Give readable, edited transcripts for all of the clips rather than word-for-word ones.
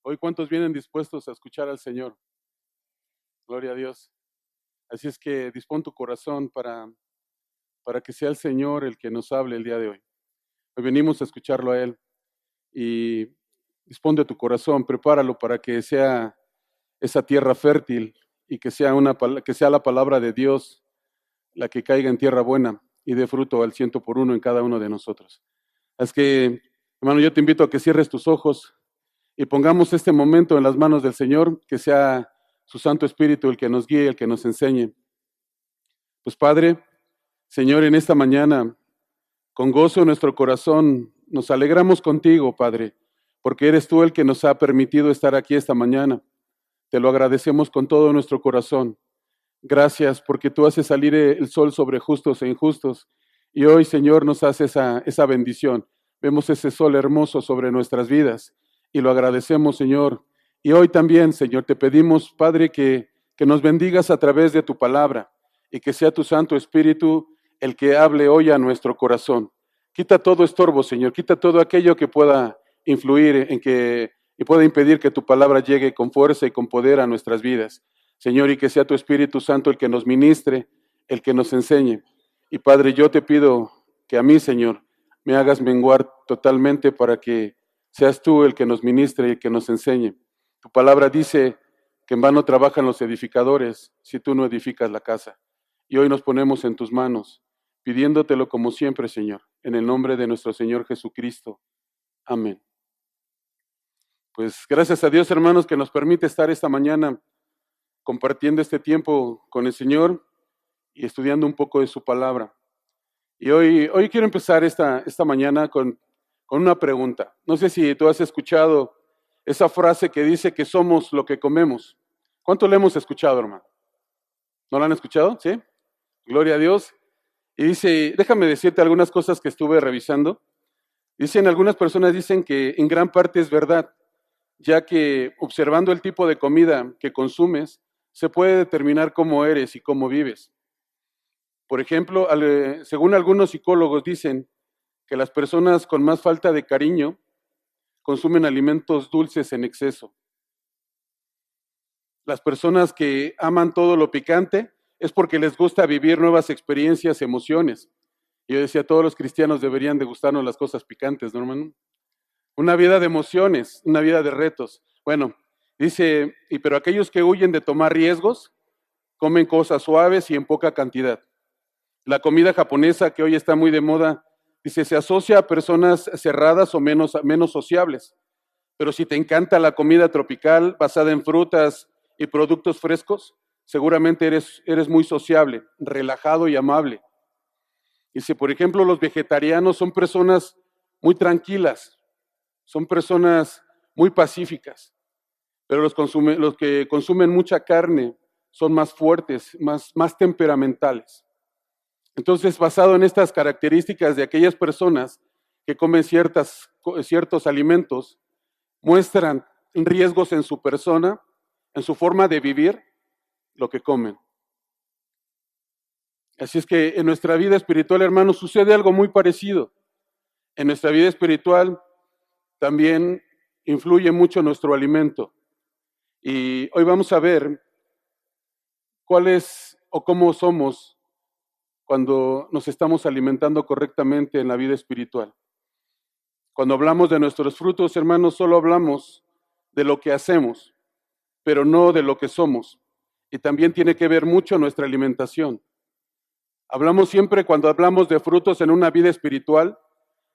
Hoy, ¿cuántos vienen dispuestos a escuchar al Señor? Gloria a Dios. Así es que dispón tu corazón para que sea el Señor el que nos hable el día de hoy. Hoy venimos a escucharlo a Él y dispón de tu corazón, prepáralo para que sea esa tierra fértil y que sea que sea la palabra de Dios la que caiga en tierra buena y dé fruto al 100 por 1 en cada uno de nosotros. Así que, hermano, yo te invito a que cierres tus ojos y pongamos este momento en las manos del Señor, que sea su Santo Espíritu el que nos guíe, el que nos enseñe. Pues Padre, Señor, en esta mañana, con gozo en nuestro corazón, nos alegramos contigo, Padre, porque eres tú el que nos ha permitido estar aquí esta mañana. Te lo agradecemos con todo nuestro corazón. Gracias porque tú haces salir el sol sobre justos e injustos. Y hoy, Señor, nos hace esa bendición. Vemos ese sol hermoso sobre nuestras vidas y lo agradecemos, Señor. Y hoy también, Señor, te pedimos, Padre, que nos bendigas a través de tu palabra y que sea tu Santo Espíritu el que hable hoy a nuestro corazón. Quita todo estorbo, Señor. Quita todo aquello que pueda influir y pueda impedir que tu palabra llegue con fuerza y con poder a nuestras vidas. Señor, y que sea tu Espíritu Santo el que nos ministre, el que nos enseñe. Y Padre, yo te pido que a mí, Señor, me hagas menguar totalmente para que seas tú el que nos ministre y el que nos enseñe. Tu palabra dice que en vano trabajan los edificadores si tú no edificas la casa. Y hoy nos ponemos en tus manos, pidiéndotelo como siempre, Señor, en el nombre de nuestro Señor Jesucristo. Amén. Pues gracias a Dios, hermanos, que nos permite estar esta mañana compartiendo este tiempo con el Señor y estudiando un poco de su palabra. Y hoy quiero empezar esta mañana con una pregunta. No sé si tú has escuchado esa frase que dice que somos lo que comemos. ¿Cuánto la hemos escuchado, hermano? ¿No la han escuchado? ¿Sí? Gloria a Dios. Y dice, déjame decirte algunas cosas que estuve revisando. Algunas personas dicen que en gran parte es verdad, ya que observando el tipo de comida que consumes, se puede determinar cómo eres y cómo vives. Por ejemplo, según algunos psicólogos dicen que las personas con más falta de cariño consumen alimentos dulces en exceso. Las personas que aman todo lo picante es porque les gusta vivir nuevas experiencias, emociones. Yo decía, todos los cristianos deberían de gustarnos las cosas picantes, ¿no, hermano? Una vida de emociones, una vida de retos. Bueno, dice, pero aquellos que huyen de tomar riesgos, comen cosas suaves y en poca cantidad. La comida japonesa, que hoy está muy de moda, dice, se asocia a personas cerradas o menos sociables. Pero si te encanta la comida tropical basada en frutas y productos frescos, seguramente eres muy sociable, relajado y amable. Dice, por ejemplo, los vegetarianos son personas muy tranquilas, son personas muy pacíficas, pero los que consumen mucha carne son más fuertes, más temperamentales. Entonces, basado en estas características de aquellas personas que comen ciertos alimentos, muestran riesgos en su persona, en su forma de vivir, lo que comen. Así es que en nuestra vida espiritual, hermanos, sucede algo muy parecido. En nuestra vida espiritual también influye mucho nuestro alimento. Y hoy vamos a ver cuál es o cómo somos cuando nos estamos alimentando correctamente en la vida espiritual. Cuando hablamos de nuestros frutos, hermanos, solo hablamos de lo que hacemos, pero no de lo que somos. Y también tiene que ver mucho nuestra alimentación. Hablamos siempre, cuando hablamos de frutos en una vida espiritual,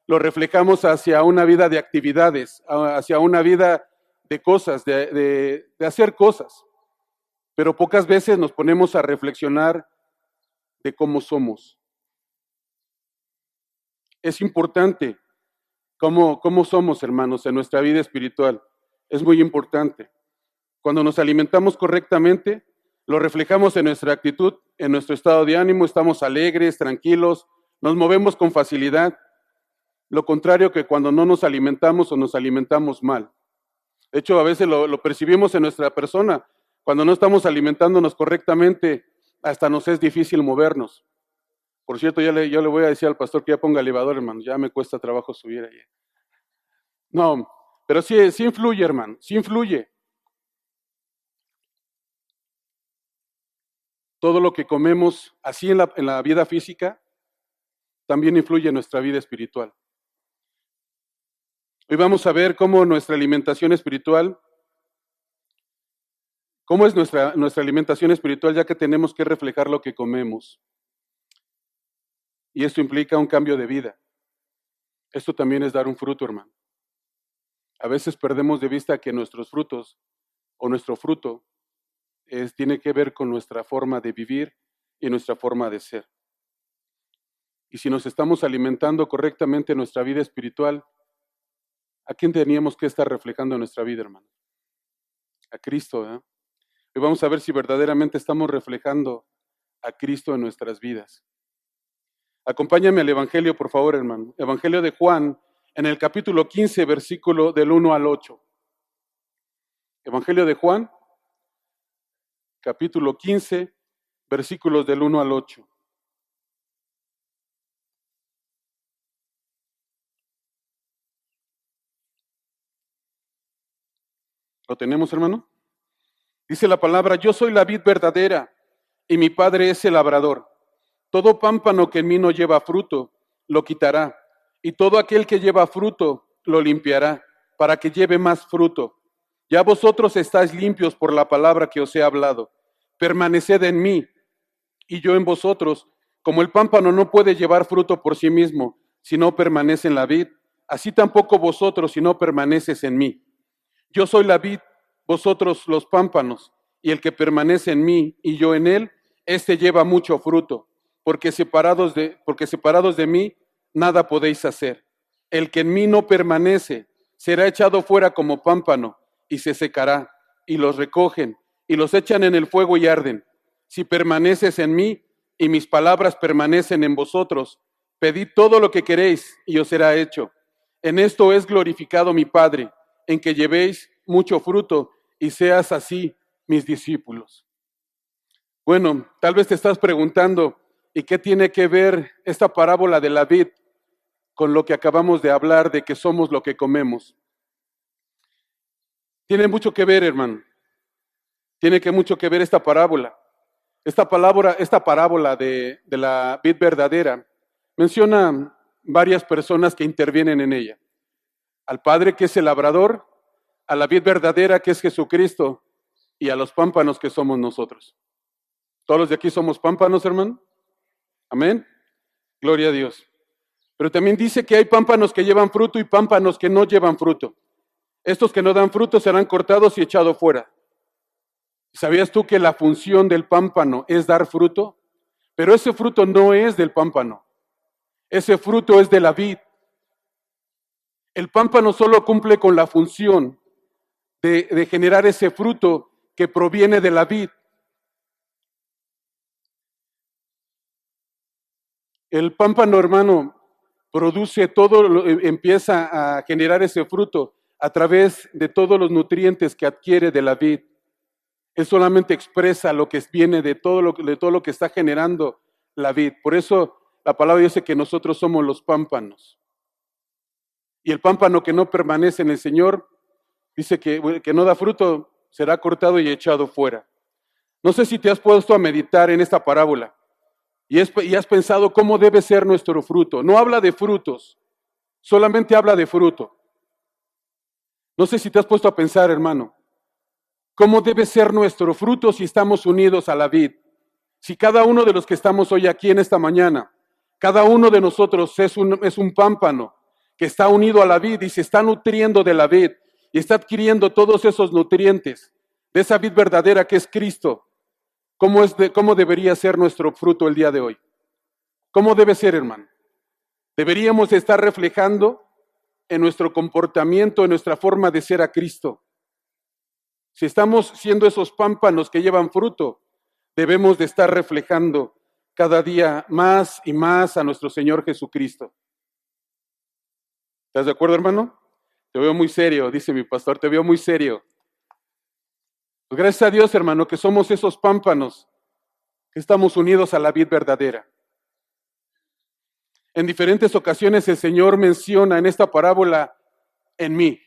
lo reflejamos hacia una vida de actividades, hacia una vida de cosas, de hacer cosas. Pero pocas veces nos ponemos a reflexionar de cómo somos. Es importante cómo somos, hermanos, en nuestra vida espiritual. Es muy importante. Cuando nos alimentamos correctamente, lo reflejamos en nuestra actitud, en nuestro estado de ánimo, estamos alegres, tranquilos, nos movemos con facilidad. Lo contrario que cuando no nos alimentamos o nos alimentamos mal. De hecho, a veces lo percibimos en nuestra persona. Cuando no estamos alimentándonos correctamente, hasta nos es difícil movernos. Por cierto, yo le voy a decir al pastor que ya ponga elevador, hermano, ya me cuesta trabajo subir ahí. No, Pero sí influye, hermano, sí influye. Todo lo que comemos así en la vida física también influye en nuestra vida espiritual. Hoy vamos a ver cómo nuestra alimentación espiritual, cómo es nuestra alimentación espiritual, ya que tenemos que reflejar lo que comemos. Y esto implica un cambio de vida. Esto también es dar un fruto, hermano. A veces perdemos de vista que nuestros frutos o nuestro fruto tiene que ver con nuestra forma de vivir y nuestra forma de ser. Y si nos estamos alimentando correctamente nuestra vida espiritual, ¿a quién teníamos que estar reflejando en nuestra vida, hermano? A Cristo, ¿eh? Y vamos a ver si verdaderamente estamos reflejando a Cristo en nuestras vidas. Acompáñame al Evangelio, por favor, hermano. Evangelio de Juan, en el capítulo 15, versículo del 1 al 8. Evangelio de Juan, capítulo 15, versículos del 1 al 8. ¿Lo tenemos, hermano? Dice la palabra: yo soy la vid verdadera y mi Padre es el labrador. Todo pámpano que en mí no lleva fruto, lo quitará, y todo aquel que lleva fruto, lo limpiará, para que lleve más fruto. Ya vosotros estáis limpios por la palabra que os he hablado. Permaneced en mí, y yo en vosotros. Como el pámpano no puede llevar fruto por sí mismo, si no permanece en la vid, así tampoco vosotros, si no permaneces en mí. Yo soy la vid, vosotros los pámpanos, y el que permanece en mí y yo en él, éste lleva mucho fruto, porque separados de mí, nada podéis hacer. El que en mí no permanece, será echado fuera como pámpano, y se secará, y los recogen, y los echan en el fuego y arden. Si permaneces en mí, y mis palabras permanecen en vosotros, pedid todo lo que queréis, y os será hecho. En esto es glorificado mi Padre, en que llevéis mucho fruto, y seas así mis discípulos. Bueno, tal vez te estás preguntando, ¿y qué tiene que ver esta parábola de la vid con lo que acabamos de hablar de que somos lo que comemos? Tiene mucho que ver, hermano. Tiene mucho que ver esta parábola. Esta parábola de la vid verdadera menciona varias personas que intervienen en ella. Al Padre, que es el labrador, a la vid verdadera, que es Jesucristo, y a los pámpanos, que somos nosotros. ¿Todos los de aquí somos pámpanos, hermano? Amén. Gloria a Dios. Pero también dice que hay pámpanos que llevan fruto y pámpanos que no llevan fruto. Estos que no dan fruto serán cortados y echados fuera. ¿Sabías tú que la función del pámpano es dar fruto? Pero ese fruto no es del pámpano. Ese fruto es de la vid. El pámpano solo cumple con la función de generar ese fruto que proviene de la vid. El pámpano, hermano, empieza a generar ese fruto a través de todos los nutrientes que adquiere de la vid. Él solamente expresa lo que viene de todo lo que está generando la vid. Por eso la palabra dice que nosotros somos los pámpanos. Y el pámpano que no permanece en el Señor, dice que no da fruto, será cortado y echado fuera. No sé si te has puesto a meditar en esta parábola y has pensado cómo debe ser nuestro fruto. No habla de frutos, solamente habla de fruto. No sé si te has puesto a pensar, hermano, cómo debe ser nuestro fruto si estamos unidos a la vid. Si cada uno de los que estamos hoy aquí en esta mañana, cada uno de nosotros es un pámpano que está unido a la vid y se está nutriendo de la vid y está adquiriendo todos esos nutrientes de esa vid verdadera que es Cristo. ¿Cómo debería ser nuestro fruto el día de hoy? ¿Cómo debe ser, hermano? Deberíamos estar reflejando en nuestro comportamiento, en nuestra forma de ser a Cristo. Si estamos siendo esos pámpanos que llevan fruto, debemos de estar reflejando cada día más y más a nuestro Señor Jesucristo. ¿Estás de acuerdo, hermano? Te veo muy serio, dice mi pastor, te veo muy serio. Pues gracias a Dios, hermano, que somos esos pámpanos que estamos unidos a la vid verdadera. En diferentes ocasiones el Señor menciona en esta parábola en mí.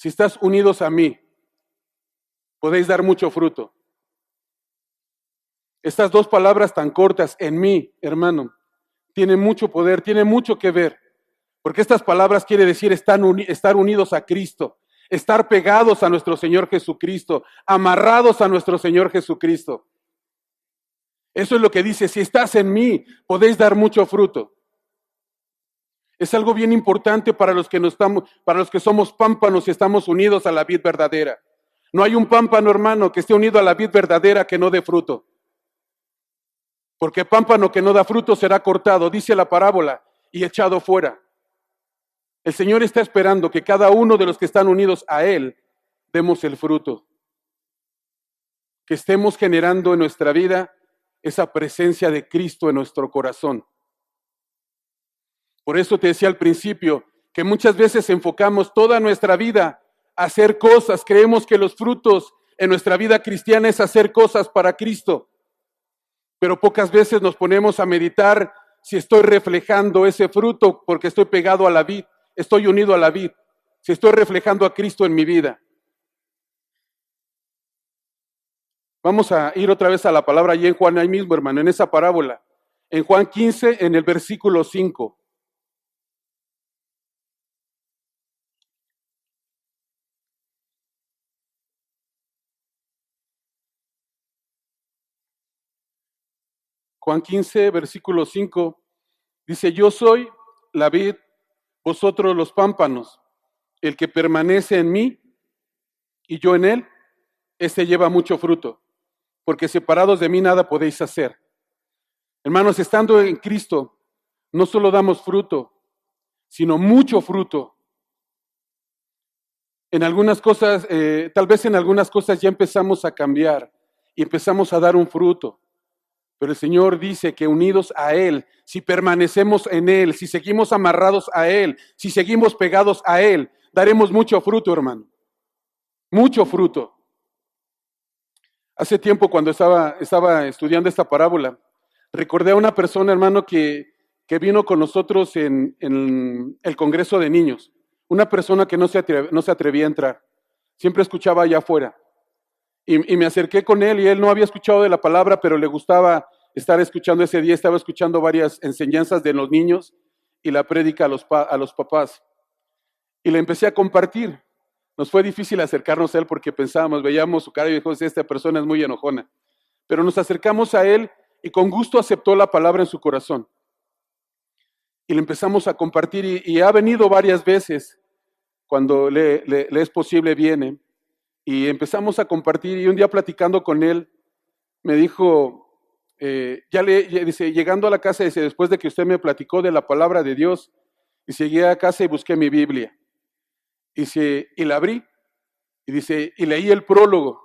si estás unidos a mí, podéis dar mucho fruto. Estas dos palabras tan cortas, en mí, hermano, tienen mucho poder, tienen mucho que ver. Porque estas palabras quiere decir estar unidos a Cristo, estar pegados a nuestro Señor Jesucristo, amarrados a nuestro Señor Jesucristo. Eso es lo que dice, si estás en mí, podéis dar mucho fruto. Es algo bien importante para los que somos pámpanos y estamos unidos a la vid verdadera. No hay un pámpano, hermano, que esté unido a la vid verdadera que no dé fruto. Porque pámpano que no da fruto será cortado, dice la parábola, y echado fuera. El Señor está esperando que cada uno de los que están unidos a Él demos el fruto. Que estemos generando en nuestra vida esa presencia de Cristo en nuestro corazón. Por eso te decía al principio que muchas veces enfocamos toda nuestra vida a hacer cosas. Creemos que los frutos en nuestra vida cristiana es hacer cosas para Cristo. Pero pocas veces nos ponemos a meditar si estoy reflejando ese fruto porque estoy pegado a la vid, estoy unido a la vid, si estoy reflejando a Cristo en mi vida. Vamos a ir otra vez a la palabra allí en Juan, ahí mismo, hermano, en esa parábola. En Juan 15, en el versículo 5. Juan 15, versículo 5, dice, yo soy la vid, vosotros los pámpanos. El que permanece en mí y yo en él, ese lleva mucho fruto, porque separados de mí nada podéis hacer. Hermanos, estando en Cristo, no solo damos fruto, sino mucho fruto. En algunas cosas, tal vez en algunas cosas ya empezamos a cambiar y empezamos a dar un fruto. Pero el Señor dice que unidos a Él, si permanecemos en Él, si seguimos amarrados a Él, si seguimos pegados a Él, daremos mucho fruto, hermano. Mucho fruto. Hace tiempo cuando estaba estudiando esta parábola, recordé a una persona, hermano, que vino con nosotros en el Congreso de Niños. Una persona que no se atrevía a entrar. Siempre escuchaba allá afuera. Y me acerqué con él y él no había escuchado de la palabra, pero le gustaba estar escuchando ese día. Estaba escuchando varias enseñanzas de los niños y la prédica a los papás. Y le empecé a compartir. Nos fue difícil acercarnos a él porque veíamos su cara y dijimos, esta persona es muy enojona. Pero nos acercamos a él y con gusto aceptó la palabra en su corazón. Y le empezamos a compartir y ha venido varias veces. Cuando le es posible viene. Y empezamos a compartir y un día platicando con él, me dijo, dice, llegando a la casa, dice, después de que usted me platicó de la palabra de Dios, y llegué a casa y busqué mi Biblia. Dice, y la abrí, y dice, y leí el prólogo.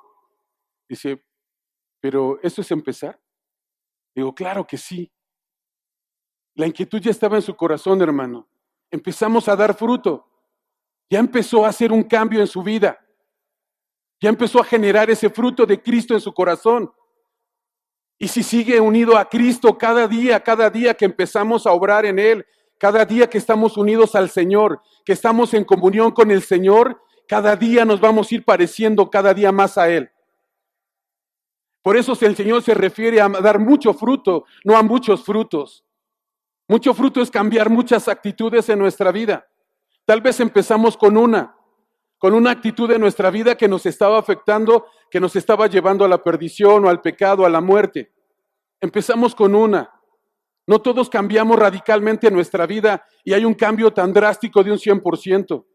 Dice, pero ¿eso es empezar? Digo, claro que sí. La inquietud ya estaba en su corazón, hermano. Empezamos a dar fruto. Ya empezó a hacer un cambio en su vida. Ya empezó a generar ese fruto de Cristo en su corazón. Y si sigue unido a Cristo cada día que empezamos a obrar en Él, cada día que estamos unidos al Señor, que estamos en comunión con el Señor, cada día nos vamos a ir pareciendo cada día más a Él. Por eso el Señor se refiere a dar mucho fruto, no a muchos frutos. Mucho fruto es cambiar muchas actitudes en nuestra vida. Tal vez empezamos con una actitud en nuestra vida que nos estaba afectando, que nos estaba llevando a la perdición o al pecado, a la muerte. Empezamos con una. No todos cambiamos radicalmente nuestra vida y hay un cambio tan drástico de un 100%.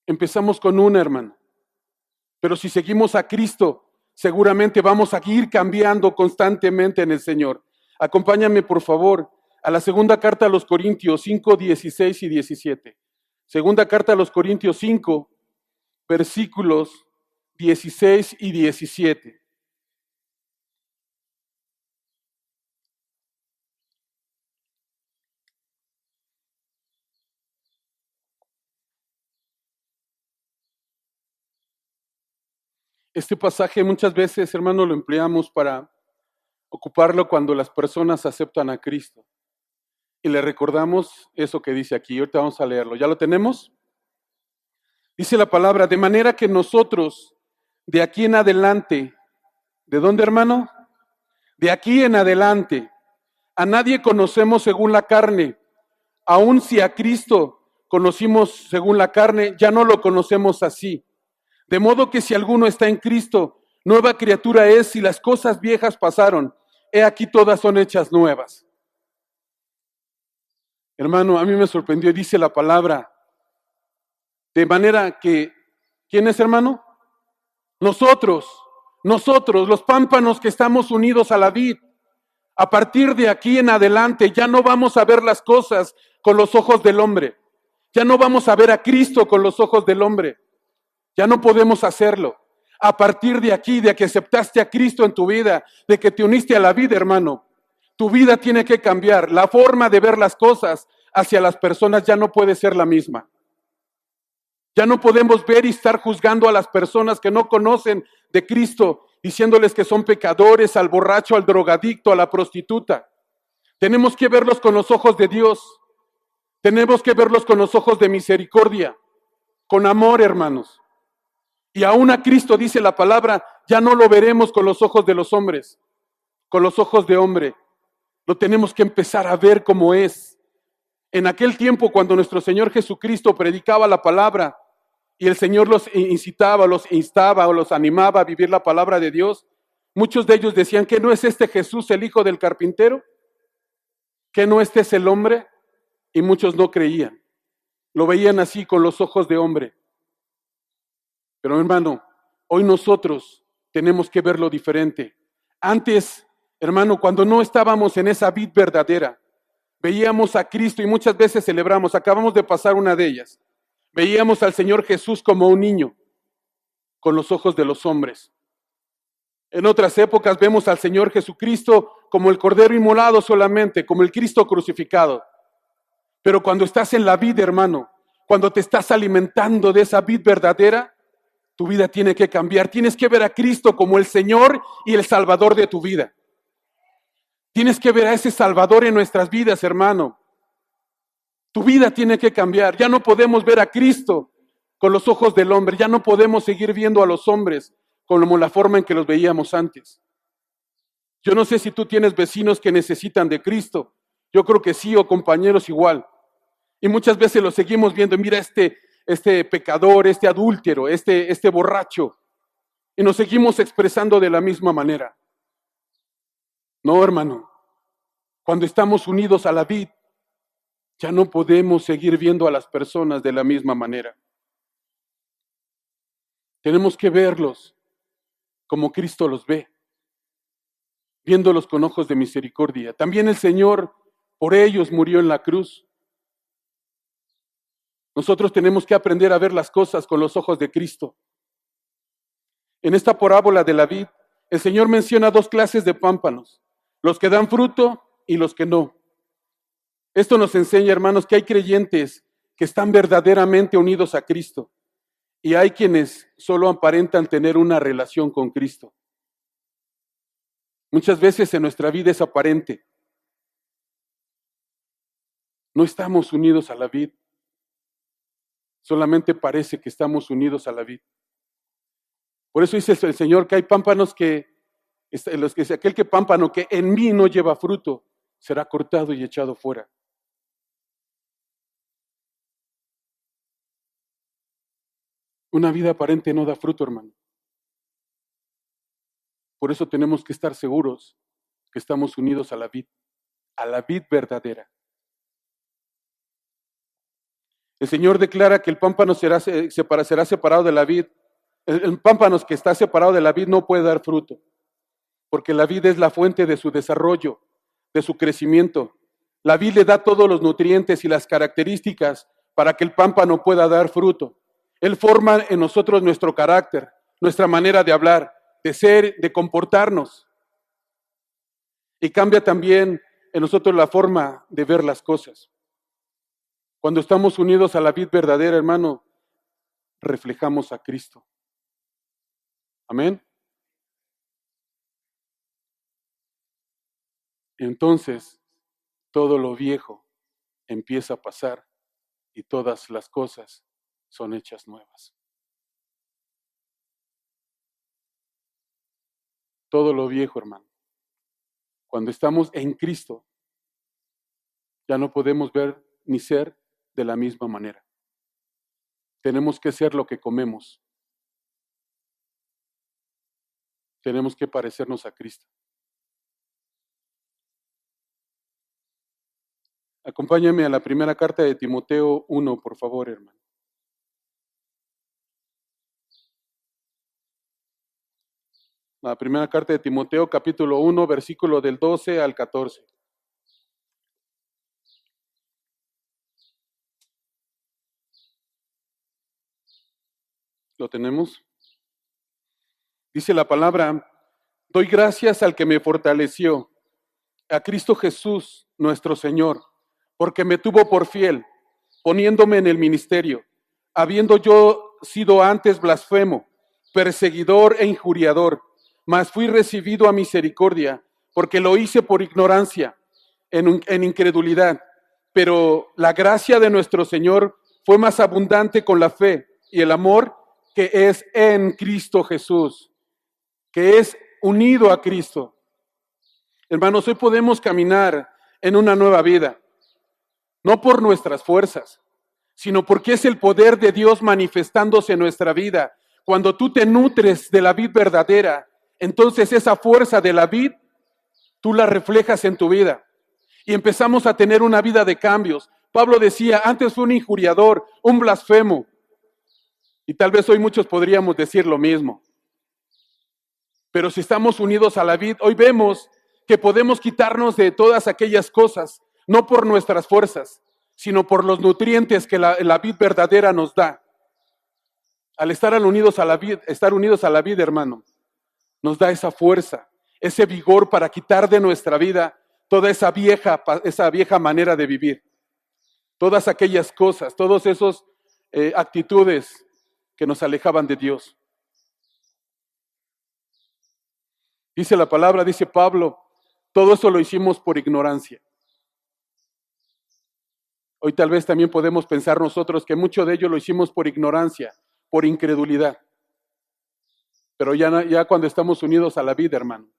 Empezamos con una, hermano. Pero si seguimos a Cristo, seguramente vamos a ir cambiando constantemente en el Señor. Acompáñame, por favor, a la segunda carta a los Corintios 5, 16 y 17. Segunda carta a los Corintios 5, versículos 16 y 17. Este pasaje muchas veces, hermano, lo empleamos para ocuparlo cuando las personas aceptan a Cristo. Y le recordamos eso que dice aquí. Ahorita vamos a leerlo. ¿Ya lo tenemos? Dice la palabra, de manera que nosotros, de aquí en adelante, ¿de dónde, hermano? De aquí en adelante, a nadie conocemos según la carne. Aun si a Cristo conocimos según la carne, ya no lo conocemos así. De modo que si alguno está en Cristo, nueva criatura es, y las cosas viejas pasaron, he aquí todas son hechas nuevas. Hermano, a mí me sorprendió, dice la palabra, de manera que, ¿quién es, hermano? Nosotros, los pámpanos que estamos unidos a la vid. A partir de aquí en adelante ya no vamos a ver las cosas con los ojos del hombre. Ya no vamos a ver a Cristo con los ojos del hombre. Ya no podemos hacerlo. A partir de aquí, de que aceptaste a Cristo en tu vida, de que te uniste a la vida, hermano, tu vida tiene que cambiar. La forma de ver las cosas hacia las personas ya no puede ser la misma. Ya no podemos ver y estar juzgando a las personas que no conocen de Cristo, diciéndoles que son pecadores, al borracho, al drogadicto, a la prostituta. Tenemos que verlos con los ojos de Dios. Tenemos que verlos con los ojos de misericordia, con amor, hermanos. Y aún a Cristo, dice la palabra, ya no lo veremos con los ojos de los hombres, con los ojos de hombre. Lo tenemos que empezar a ver como es. En aquel tiempo, cuando nuestro Señor Jesucristo predicaba la palabra y el Señor los incitaba, los instaba o los animaba a vivir la palabra de Dios, muchos de ellos decían que no es este Jesús el hijo del carpintero, que no este es el hombre, y muchos no creían. Lo veían así con los ojos de hombre. Pero hermano, hoy nosotros tenemos que verlo diferente. Antes, hermano, cuando no estábamos en esa vid verdadera, veíamos a Cristo y muchas veces celebramos, acabamos de pasar una de ellas, veíamos al Señor Jesús como un niño, con los ojos de los hombres. En otras épocas vemos al Señor Jesucristo como el Cordero inmolado solamente, como el Cristo crucificado. Pero cuando estás en la vid, hermano, cuando te estás alimentando de esa vid verdadera, tu vida tiene que cambiar. Tienes que ver a Cristo como el Señor y el Salvador de tu vida. Tienes que ver a ese Salvador en nuestras vidas, hermano. Tu vida tiene que cambiar. Ya no podemos ver a Cristo con los ojos del hombre. Ya no podemos seguir viendo a los hombres como la forma en que los veíamos antes. Yo no sé si tú tienes vecinos que necesitan de Cristo. Yo creo que sí, o compañeros igual. Y muchas veces lo seguimos viendo. Mira este pecador, este adúltero, este borracho. Y nos seguimos expresando de la misma manera. No, hermano. Cuando estamos unidos a la vid, ya no podemos seguir viendo a las personas de la misma manera. Tenemos que verlos como Cristo los ve, viéndolos con ojos de misericordia. También el Señor por ellos murió en la cruz. Nosotros tenemos que aprender a ver las cosas con los ojos de Cristo. En esta parábola de la vid, el Señor menciona dos clases de pámpanos, los que dan fruto y los que no. Esto nos enseña, hermanos, que hay creyentes que están verdaderamente unidos a Cristo y hay quienes solo aparentan tener una relación con Cristo. Muchas veces en nuestra vida es aparente. No estamos unidos a la vid. Solamente parece que estamos unidos a la vid. Por eso dice el Señor que hay pámpanos aquel que pámpano que en mí no lleva fruto, será cortado y echado fuera. Una vida aparente no da fruto, hermano. Por eso tenemos que estar seguros que estamos unidos a la vid verdadera. El Señor declara que el pámpano será separado de la vid. El pámpano que está separado de la vid no puede dar fruto, porque la vid es la fuente de su desarrollo, de su crecimiento. La vid le da todos los nutrientes y las características para que el pámpano pueda dar fruto. Él forma en nosotros nuestro carácter, nuestra manera de hablar, de ser, de comportarnos. Y cambia también en nosotros la forma de ver las cosas. Cuando estamos unidos a la vid verdadera, hermano, reflejamos a Cristo. Amén. Entonces, todo lo viejo empieza a pasar y todas las cosas son hechas nuevas. Todo lo viejo, hermano. Cuando estamos en Cristo, ya no podemos ver ni ser de la misma manera. Tenemos que ser lo que comemos. Tenemos que parecernos a Cristo. Acompáñame a la primera carta de Timoteo 1, por favor, hermano. La primera carta de Timoteo, capítulo 1, versículo del 12 al 14. ¿Lo tenemos? Dice la palabra: doy gracias al que me fortaleció, a Cristo Jesús, nuestro Señor, porque me tuvo por fiel, poniéndome en el ministerio, habiendo yo sido antes blasfemo, perseguidor e injuriador, mas fui recibido a misericordia, porque lo hice por ignorancia, en incredulidad. Pero la gracia de nuestro Señor fue más abundante con la fe y el amor que es en Cristo Jesús, que es unido a Cristo. Hermanos, hoy podemos caminar en una nueva vida, no por nuestras fuerzas, sino porque es el poder de Dios manifestándose en nuestra vida. Cuando tú te nutres de la vid verdadera, entonces esa fuerza de la vid, tú la reflejas en tu vida. Y empezamos a tener una vida de cambios. Pablo decía, antes fue un injuriador, un blasfemo. Y tal vez hoy muchos podríamos decir lo mismo. Pero si estamos unidos a la vid, hoy vemos que podemos quitarnos de todas aquellas cosas, no por nuestras fuerzas, sino por los nutrientes que la vid verdadera nos da. Al estar unidos a la vid, hermano, nos da esa fuerza, ese vigor para quitar de nuestra vida toda esa vieja manera de vivir. Todas aquellas cosas, todas esas actitudes que nos alejaban de Dios. Dice la palabra, dice Pablo, todo eso lo hicimos por ignorancia. Hoy tal vez también podemos pensar nosotros que mucho de ello lo hicimos por ignorancia, por incredulidad. Pero ya cuando estamos unidos a la vida, hermano,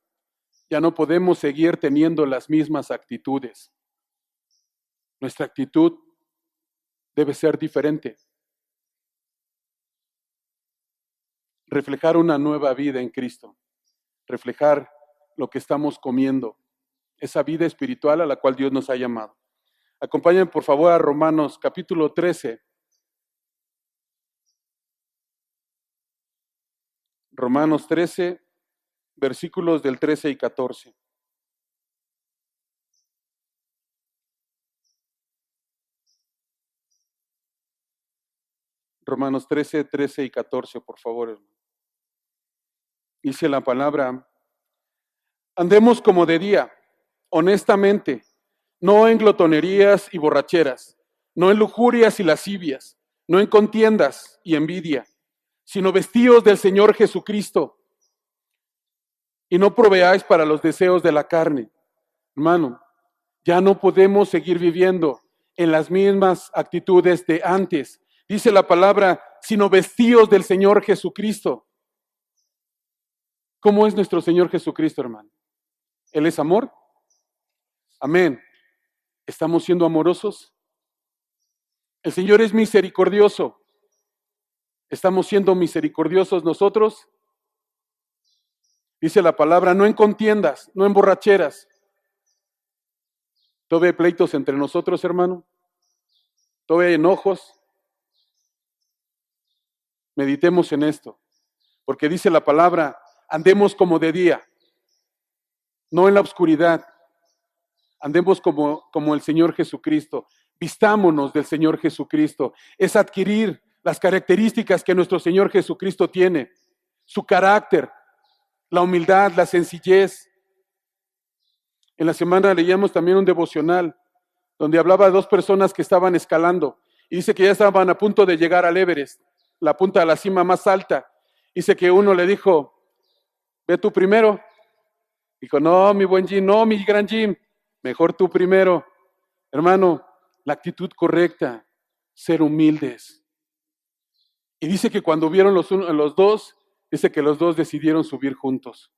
ya no podemos seguir teniendo las mismas actitudes. Nuestra actitud debe ser diferente. Reflejar una nueva vida en Cristo. Reflejar lo que estamos comiendo. Esa vida espiritual a la cual Dios nos ha llamado. Acompáñenme por favor a Romanos capítulo 13. Romanos 13, versículos del 13 y 14. Romanos 13, 13 y 14, por favor. Dice la palabra: andemos como de día, honestamente, no en glotonerías y borracheras, no en lujurias y lascivias, no en contiendas y envidia, sino vestíos del Señor Jesucristo, y no proveáis para los deseos de la carne. Hermano, ya no podemos seguir viviendo en las mismas actitudes de antes. Dice la palabra, sino vestíos del Señor Jesucristo. ¿Cómo es nuestro Señor Jesucristo, hermano? ¿Él es amor? Amén. ¿Estamos siendo amorosos? El Señor es misericordioso. ¿Estamos siendo misericordiosos nosotros? Dice la palabra, no en contiendas, no en borracheras. ¿Todavía hay pleitos entre nosotros, hermano? ¿Todavía hay enojos? Meditemos en esto, porque dice la palabra, andemos como de día, no en la oscuridad. Andemos como el Señor Jesucristo. Vistámonos del Señor Jesucristo. Es adquirir las características que nuestro Señor Jesucristo tiene. Su carácter, la humildad, la sencillez. En la semana leíamos también un devocional donde hablaba de dos personas que estaban escalando. Y dice que ya estaban a punto de llegar al Everest, la punta de la cima más alta. Dice que uno le dijo, ve tú primero. Dijo, no, mi buen Jim, no, mi gran Jim. Mejor tú primero. Hermano, la actitud correcta, ser humildes. Y dice que cuando vieron los dos, dice que los dos decidieron subir juntos.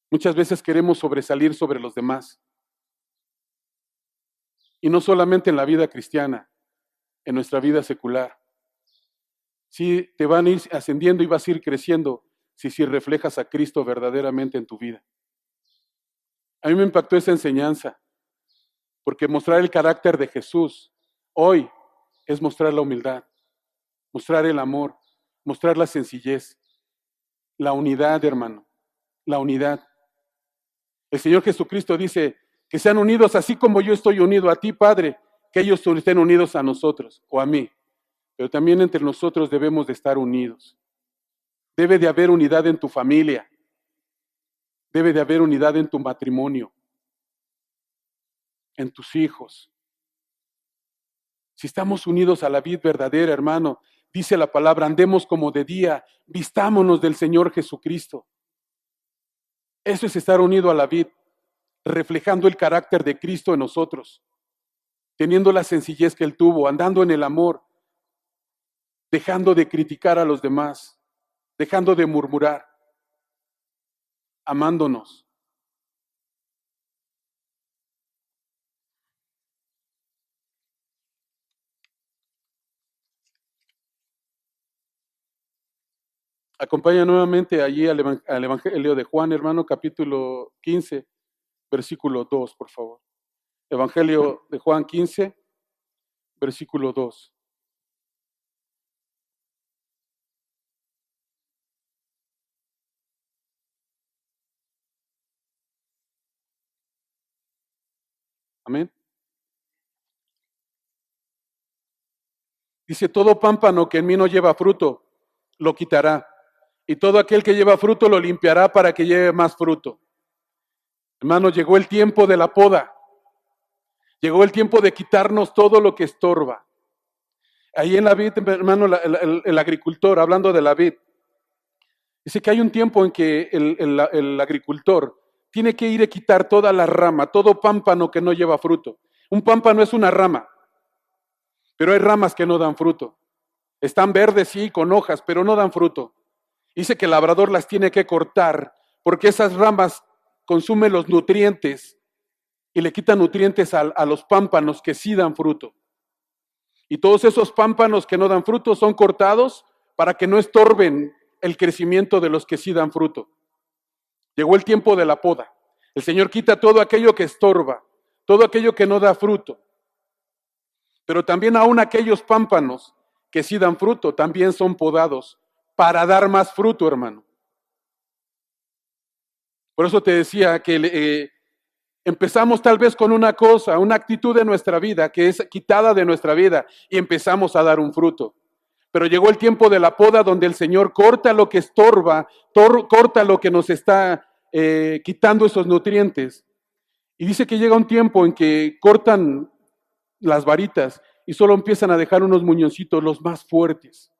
Muchas veces queremos sobresalir sobre los demás. Y no solamente en la vida cristiana, en nuestra vida secular. Sí, te van a ir ascendiendo y vas a ir creciendo si reflejas a Cristo verdaderamente en tu vida. A mí me impactó esa enseñanza, porque mostrar el carácter de Jesús hoy es mostrar la humildad, mostrar el amor, mostrar la sencillez, la unidad, hermano, la unidad. El Señor Jesucristo dice que sean unidos así como yo estoy unido a ti, Padre, que ellos estén unidos a nosotros o a mí. Pero también entre nosotros debemos de estar unidos. Debe de haber unidad en tu familia. Debe de haber unidad en tu matrimonio, en tus hijos. Si estamos unidos a la vid verdadera, hermano, dice la palabra, andemos como de día, vistámonos del Señor Jesucristo. Eso es estar unido a la vid, reflejando el carácter de Cristo en nosotros, teniendo la sencillez que Él tuvo, andando en el amor, dejando de criticar a los demás, dejando de murmurar, amándonos. Acompaña nuevamente allí al Evangelio de Juan, hermano, capítulo 15, versículo 2, por favor. Evangelio de Juan 15, versículo 2. Amén. Dice, todo pámpano que en mí no lleva fruto, lo quitará. Y todo aquel que lleva fruto lo limpiará para que lleve más fruto. Hermano, llegó el tiempo de la poda. Llegó el tiempo de quitarnos todo lo que estorba. Ahí en la vid, hermano, el agricultor, hablando de la vid, dice que hay un tiempo en que el agricultor tiene que ir a quitar toda la rama, todo pámpano que no lleva fruto. Un pámpano es una rama, pero hay ramas que no dan fruto. Están verdes, sí, con hojas, pero no dan fruto. Dice que el labrador las tiene que cortar porque esas ramas consumen los nutrientes y le quitan nutrientes a los pámpanos que sí dan fruto. Y todos esos pámpanos que no dan fruto son cortados para que no estorben el crecimiento de los que sí dan fruto. Llegó el tiempo de la poda. El Señor quita todo aquello que estorba, todo aquello que no da fruto. Pero también aún aquellos pámpanos que sí dan fruto, también son podados para dar más fruto, hermano. Por eso te decía que empezamos tal vez con una cosa, una actitud de nuestra vida que es quitada de nuestra vida y empezamos a dar un fruto. Pero llegó el tiempo de la poda donde el Señor corta lo que estorba, corta lo que nos está quitando esos nutrientes. Y dice que llega un tiempo en que cortan las varitas y solo empiezan a dejar unos muñoncitos, los más fuertes,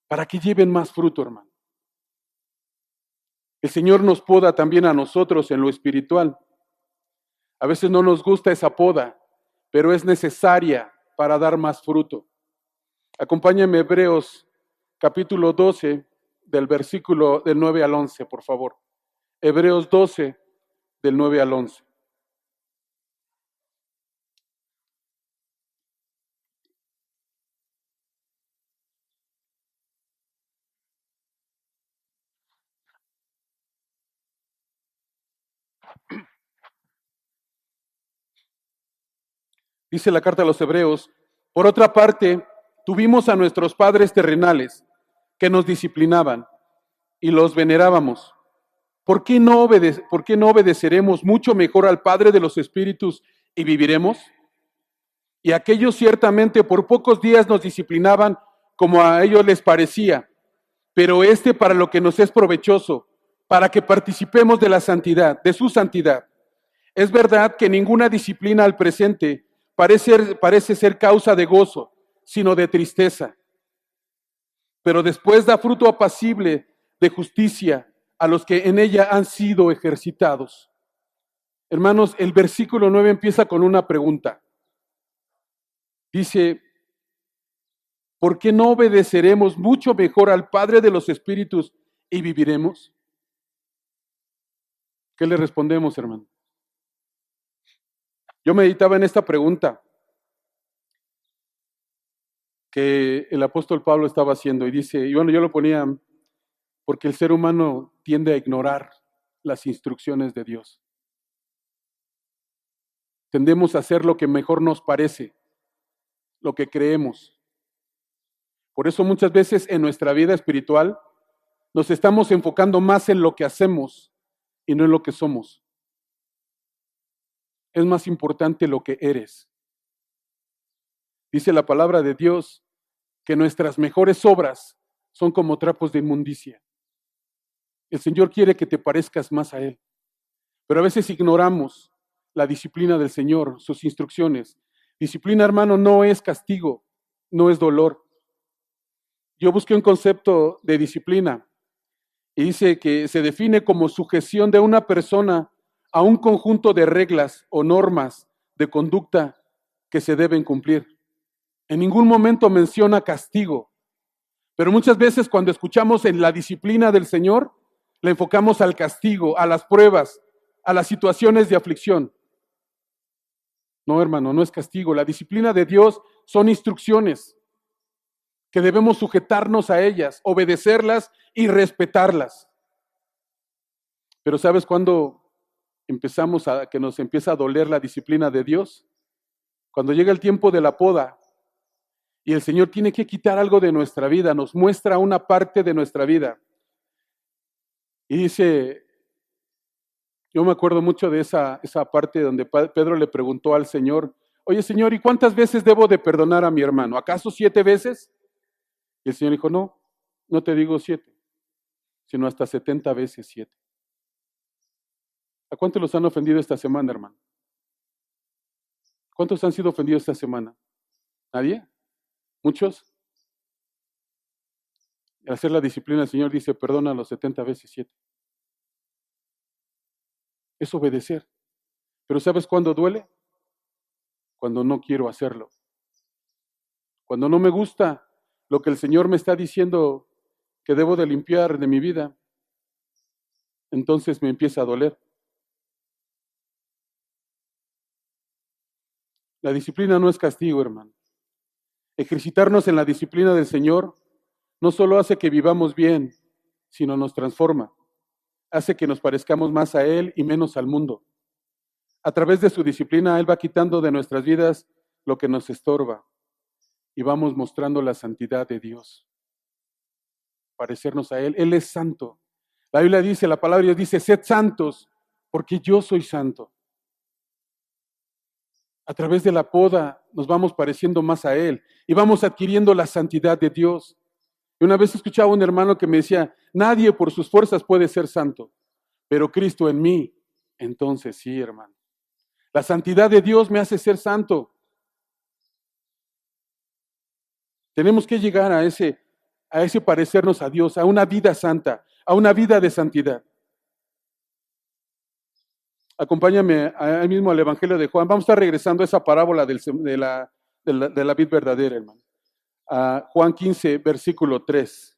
para que lleven más fruto, hermano. El Señor nos poda también a nosotros en lo espiritual. A veces no nos gusta esa poda, pero es necesaria para dar más fruto. Acompáñame Hebreos capítulo 12, del versículo del 9 al 11, por favor. Hebreos 12, del 9 al 11. Dice la carta a los Hebreos, por otra parte, tuvimos a nuestros padres terrenales que nos disciplinaban y los venerábamos. ¿Por qué no obedeceremos mucho mejor al Padre de los Espíritus y viviremos? Y aquellos ciertamente por pocos días nos disciplinaban como a ellos les parecía, pero para lo que nos es provechoso, para que participemos de la santidad, de su santidad. Es verdad que ninguna disciplina al presente parece ser causa de gozo, sino de tristeza. Pero después da fruto apacible de justicia a los que en ella han sido ejercitados. Hermanos, el versículo 9 empieza con una pregunta. Dice, ¿por qué no obedeceremos mucho mejor al Padre de los Espíritus y viviremos? ¿Qué le respondemos, hermano? Yo meditaba en esta pregunta que el apóstol Pablo estaba haciendo y dice, y bueno, yo lo ponía porque el ser humano tiende a ignorar las instrucciones de Dios. Tendemos a hacer lo que mejor nos parece, lo que creemos. Por eso muchas veces en nuestra vida espiritual nos estamos enfocando más en lo que hacemos y no en lo que somos. Es más importante lo que eres. Dice la palabra de Dios que nuestras mejores obras son como trapos de inmundicia. El Señor quiere que te parezcas más a Él, pero a veces ignoramos la disciplina del Señor, sus instrucciones. Disciplina, hermano, no es castigo, no es dolor. Yo busqué un concepto de disciplina y dice que se define como sujeción de una persona a un conjunto de reglas o normas de conducta que se deben cumplir. En ningún momento menciona castigo, pero muchas veces cuando escuchamos en la disciplina del Señor, le enfocamos al castigo, a las pruebas, a las situaciones de aflicción. No, hermano, no es castigo. La disciplina de Dios son instrucciones que debemos sujetarnos a ellas, obedecerlas y respetarlas. Pero ¿sabes cuándo que nos empieza a doler la disciplina de Dios? Cuando llega el tiempo de la poda y el Señor tiene que quitar algo de nuestra vida, nos muestra una parte de nuestra vida. Y dice, yo me acuerdo mucho de esa parte donde Pedro le preguntó al Señor, oye Señor, ¿y cuántas veces debo de perdonar a mi hermano? ¿Acaso 7 veces? Y el Señor dijo, no te digo 7, sino hasta 70 veces 7. ¿A cuántos los han ofendido esta semana, hermano? ¿Cuántos han sido ofendidos esta semana? ¿Nadie? ¿Muchos? Al hacer la disciplina, el Señor dice, perdona los 70 veces 7. Es obedecer. Pero ¿sabes cuándo duele? Cuando no quiero hacerlo. Cuando no me gusta lo que el Señor me está diciendo que debo de limpiar de mi vida, entonces me empieza a doler. La disciplina no es castigo, hermano. Ejercitarnos en la disciplina del Señor no solo hace que vivamos bien, sino nos transforma. Hace que nos parezcamos más a Él y menos al mundo. A través de su disciplina, Él va quitando de nuestras vidas lo que nos estorba y vamos mostrando la santidad de Dios. Parecernos a Él. Él es santo. La Biblia dice, la palabra de Dios dice, sed santos, porque yo soy santo. A través de la poda nos vamos pareciendo más a Él y vamos adquiriendo la santidad de Dios. Y una vez escuchaba a un hermano que me decía, nadie por sus fuerzas puede ser santo, pero Cristo en mí, entonces sí, hermano. La santidad de Dios me hace ser santo. Tenemos que llegar a ese parecernos a Dios, a una vida santa, a una vida de santidad. Acompáñame ahí mismo al Evangelio de Juan. Vamos a estar regresando a esa parábola de la vid verdadera, hermano. A Juan 15, versículo 3.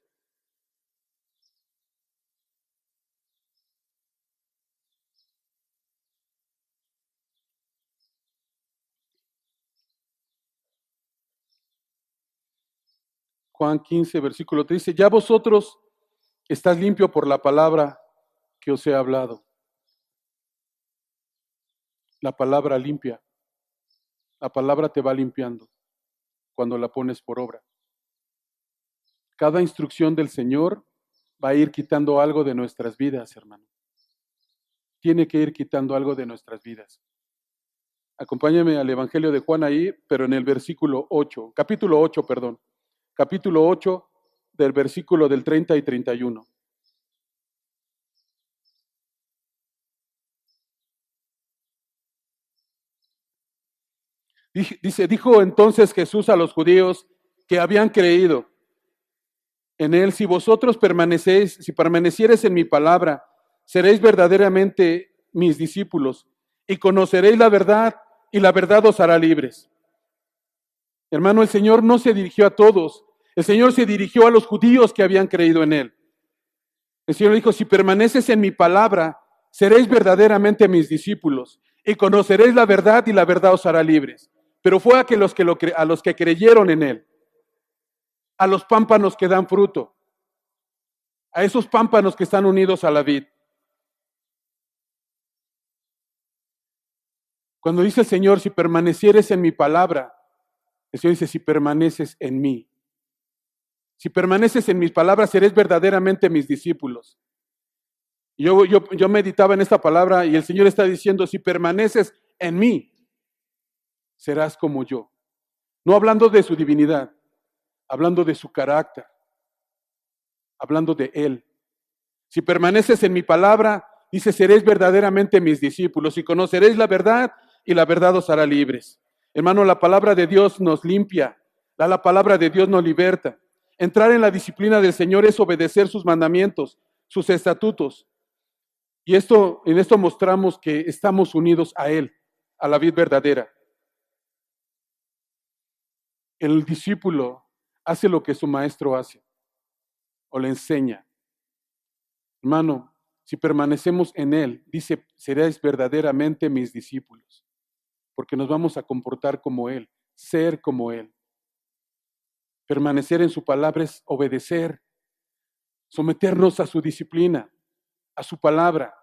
Juan 15, versículo 3 dice, ya vosotros estás limpio por la palabra que os he hablado. La palabra limpia. La palabra te va limpiando cuando la pones por obra. Cada instrucción del Señor va a ir quitando algo de nuestras vidas, hermano. Tiene que ir quitando algo de nuestras vidas. Acompáñame al Evangelio de Juan ahí, pero en el versículo 8, capítulo 8, perdón. Capítulo 8 del versículo del 30 y 31. Dice, dijo entonces Jesús a los judíos que habían creído en él, si vosotros si permaneciereis en mi palabra, seréis verdaderamente mis discípulos y conoceréis la verdad y la verdad os hará libres. Hermano, el Señor no se dirigió a todos El Señor se dirigió a los judíos que habían creído en Él. El Señor dijo, si permaneces en mi palabra, seréis verdaderamente mis discípulos y conoceréis la verdad y la verdad os hará libres. Pero fue a los que creyeron en Él, a los pámpanos que dan fruto, a esos pámpanos que están unidos a la vid. Cuando dice el Señor, si permanecieres en mi palabra, el Señor dice, si permaneces en mí. Si permaneces en mis palabras, seréis verdaderamente mis discípulos. Yo meditaba en esta palabra y el Señor está diciendo, si permaneces en mí, serás como yo. No hablando de su divinidad, hablando de su carácter, hablando de Él. Si permaneces en mi palabra, dice, seréis verdaderamente mis discípulos y conoceréis la verdad y la verdad os hará libres. Hermano, la palabra de Dios nos limpia, la palabra de Dios nos liberta. Entrar en la disciplina del Señor es obedecer sus mandamientos, sus estatutos. Y en esto mostramos que estamos unidos a Él, a la vid verdadera. El discípulo hace lo que su maestro hace o le enseña. Hermano, si permanecemos en Él, dice, seréis verdaderamente mis discípulos, porque nos vamos a comportar como Él, ser como Él. Permanecer en su palabra es obedecer, someternos a su disciplina, a su palabra.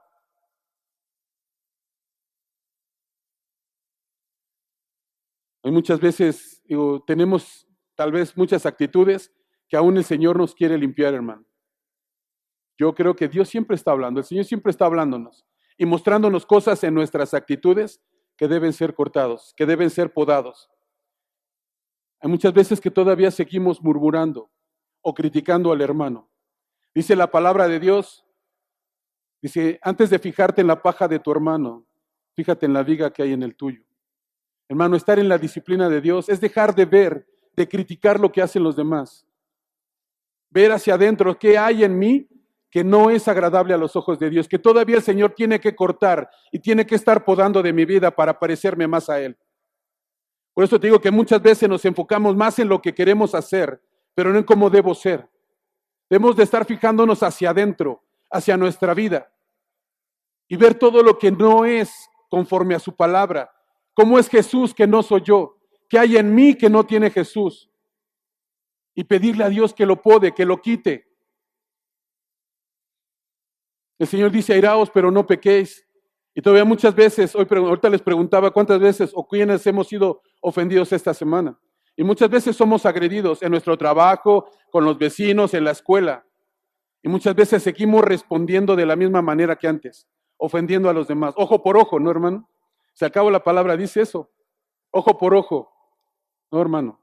Hay muchas veces, tenemos tal vez muchas actitudes que aún el Señor nos quiere limpiar, hermano. Yo creo que Dios siempre está hablando, el Señor siempre está hablándonos y mostrándonos cosas en nuestras actitudes que deben ser cortados, que deben ser podados. Hay muchas veces que todavía seguimos murmurando o criticando al hermano. Dice la palabra de Dios, dice, antes de fijarte en la paja de tu hermano, fíjate en la viga que hay en el tuyo. Hermano, estar en la disciplina de Dios es dejar de ver, de criticar lo que hacen los demás. Ver hacia adentro qué hay en mí que no es agradable a los ojos de Dios, que todavía el Señor tiene que cortar y tiene que estar podando de mi vida para parecerme más a Él. Por eso te digo que muchas veces nos enfocamos más en lo que queremos hacer, pero no en cómo debo ser. Debemos de estar fijándonos hacia adentro, hacia nuestra vida, y ver todo lo que no es conforme a su palabra. ¿Cómo es Jesús que no soy yo? ¿Qué hay en mí que no tiene Jesús? Y pedirle a Dios que lo pode, que lo quite. El Señor dice, airaos, pero no pequéis. Y todavía muchas veces, ahorita les preguntaba cuántas veces o quiénes hemos sido ofendidos esta semana. Y muchas veces somos agredidos en nuestro trabajo, con los vecinos, en la escuela. Y muchas veces seguimos respondiendo de la misma manera que antes, ofendiendo a los demás. Ojo por ojo, ¿no, hermano? Si al cabo la palabra dice eso, ojo por ojo. No, hermano.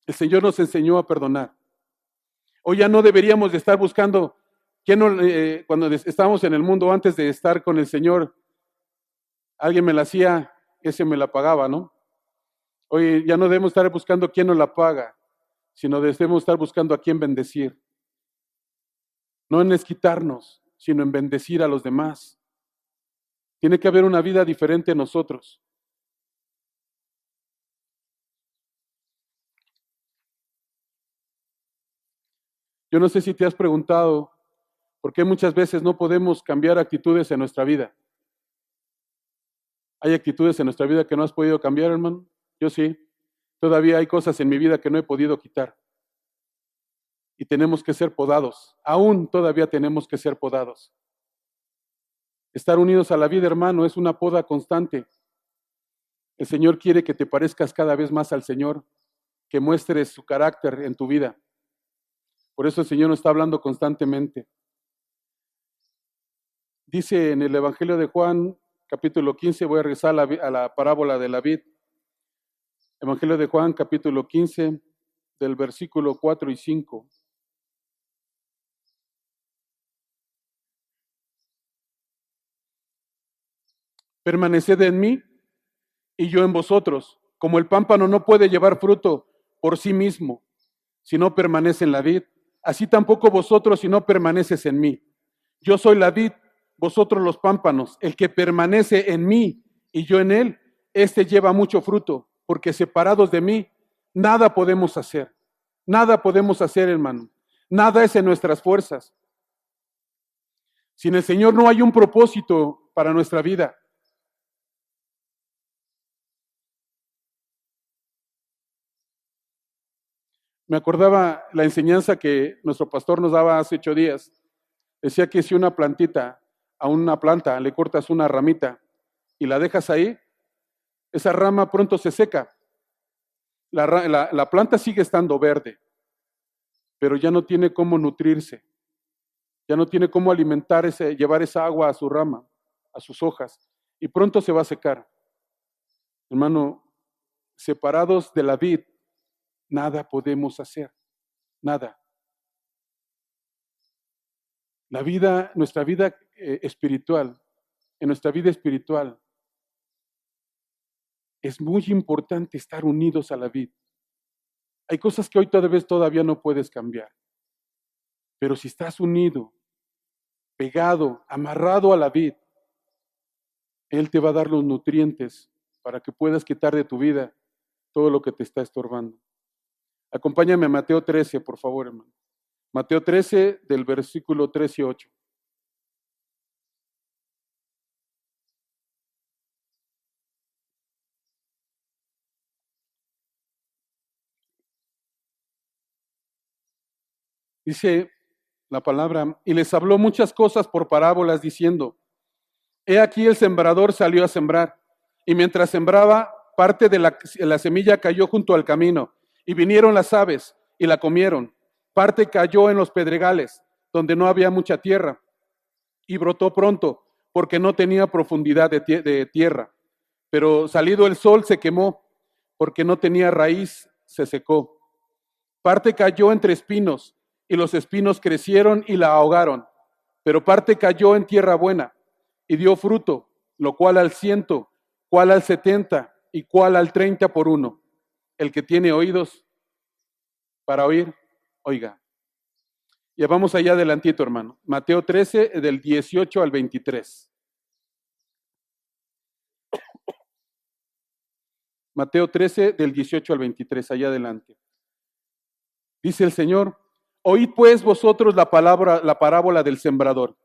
El Señor nos enseñó a perdonar. Hoy ya no deberíamos de estar buscando, cuando estábamos en el mundo antes de estar con el Señor, alguien me la hacía, ese me la pagaba, ¿no? Hoy ya no debemos estar buscando quién nos la paga, sino debemos estar buscando a quién bendecir. No en desquitarnos, sino en bendecir a los demás. Tiene que haber una vida diferente en nosotros. Yo no sé si te has preguntado por qué muchas veces no podemos cambiar actitudes en nuestra vida. ¿Hay actitudes en nuestra vida que no has podido cambiar, hermano? Yo sí. Todavía hay cosas en mi vida que no he podido quitar. Y tenemos que ser podados. Aún todavía tenemos que ser podados. Estar unidos a la vida, hermano, es una poda constante. El Señor quiere que te parezcas cada vez más al Señor, que muestres su carácter en tu vida. Por eso el Señor nos está hablando constantemente. Dice en el Evangelio de Juan, capítulo 15, voy a regresar a la parábola de la vid. Evangelio de Juan, capítulo 15, del versículo 4 y 5. Permaneced en mí y yo en vosotros, como el pámpano no puede llevar fruto por sí mismo, si no permanece en la vid, así tampoco vosotros si no permaneces en mí. Yo soy la vid, vosotros los pámpanos. El que permanece en mí y yo en él, éste lleva mucho fruto, porque separados de mí, nada podemos hacer. Nada podemos hacer, hermano. Nada es en nuestras fuerzas. Sin el Señor no hay un propósito para nuestra vida. Me acordaba la enseñanza que nuestro pastor nos daba hace 8 días. Decía que si una plantita, a una planta le cortas una ramita y la dejas ahí, esa rama pronto se seca. La planta sigue estando verde, pero ya no tiene cómo nutrirse, ya no tiene cómo alimentar, llevar esa agua a su rama, a sus hojas, y pronto se va a secar. Hermano, separados de la vid, nada podemos hacer, nada. La vida, nuestra vida espiritual, en nuestra vida espiritual, es muy importante estar unidos a la vid. Hay cosas que hoy todavía no puedes cambiar, pero si estás unido, pegado, amarrado a la vid, Él te va a dar los nutrientes para que puedas quitar de tu vida todo lo que te está estorbando. Acompáñame a Mateo 13, por favor, hermano. Mateo 13, del versículo 3 y 8. Dice la palabra, y les habló muchas cosas por parábolas, diciendo, he aquí el sembrador salió a sembrar, y mientras sembraba, parte de la semilla cayó junto al camino, y vinieron las aves, y la comieron. Parte cayó en los pedregales, donde no había mucha tierra, y brotó pronto, porque no tenía profundidad de tierra. Pero salido el sol se quemó, porque no tenía raíz, se secó. Parte cayó entre espinos, y los espinos crecieron y la ahogaron. Pero parte cayó en tierra buena, y dio fruto, lo cual al 100, cual al 70, y cual al 30 por uno. El que tiene oídos para oír, oiga. Ya vamos allá adelantito, hermano. Mateo 13, del 18 al 23. Mateo 13, del 18 al 23, allá adelante. Dice el Señor, oíd pues vosotros la parábola del sembrador.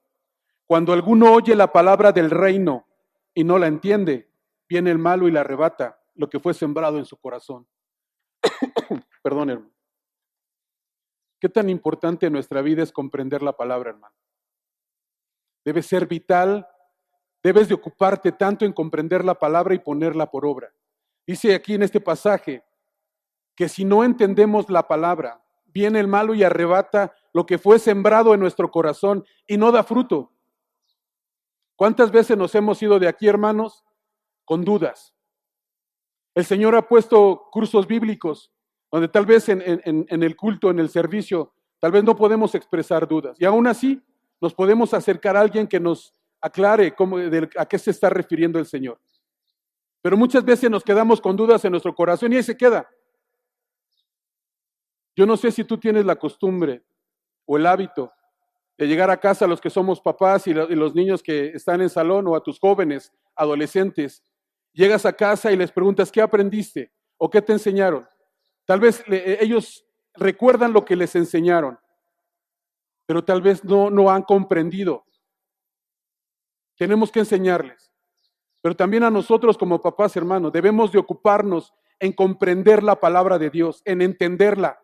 Cuando alguno oye la palabra del reino y no la entiende, viene el malo y la arrebata lo que fue sembrado en su corazón. Perdón, hermano. ¿Qué tan importante en nuestra vida es comprender la palabra, hermano? Debe ser vital, debes de ocuparte tanto en comprender la palabra y ponerla por obra. Dice aquí en este pasaje que si no entendemos la palabra, viene el malo y arrebata lo que fue sembrado en nuestro corazón y no da fruto. ¿Cuántas veces nos hemos ido de aquí, hermanos, con dudas? El Señor ha puesto cursos bíblicos donde tal vez en el culto, en el servicio, tal vez no podemos expresar dudas. Y aún así nos podemos acercar a alguien que nos aclare a qué se está refiriendo el Señor. Pero muchas veces nos quedamos con dudas en nuestro corazón y ahí se queda. Yo no sé si tú tienes la costumbre o el hábito de llegar a casa a los que somos papás y los niños que están en salón o a tus jóvenes, adolescentes. Llegas a casa y les preguntas, ¿qué aprendiste? ¿O qué te enseñaron? Tal vez ellos recuerdan lo que les enseñaron, pero tal vez no han comprendido. Tenemos que enseñarles. Pero también a nosotros como papás, hermanos, debemos de ocuparnos en comprender la palabra de Dios, en entenderla.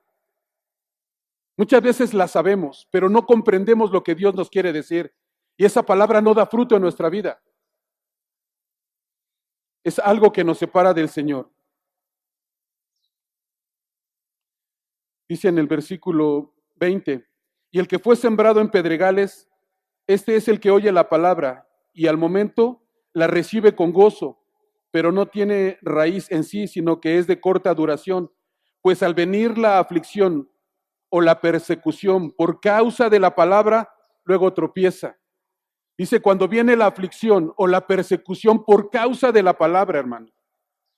Muchas veces la sabemos, pero no comprendemos lo que Dios nos quiere decir. Y esa palabra no da fruto en nuestra vida. Es algo que nos separa del Señor. Dice en el versículo 20, y el que fue sembrado en pedregales, este es el que oye la palabra y al momento la recibe con gozo, pero no tiene raíz en sí, sino que es de corta duración, pues al venir la aflicción o la persecución por causa de la palabra, luego tropieza. Dice, cuando viene la aflicción o la persecución por causa de la palabra, hermano.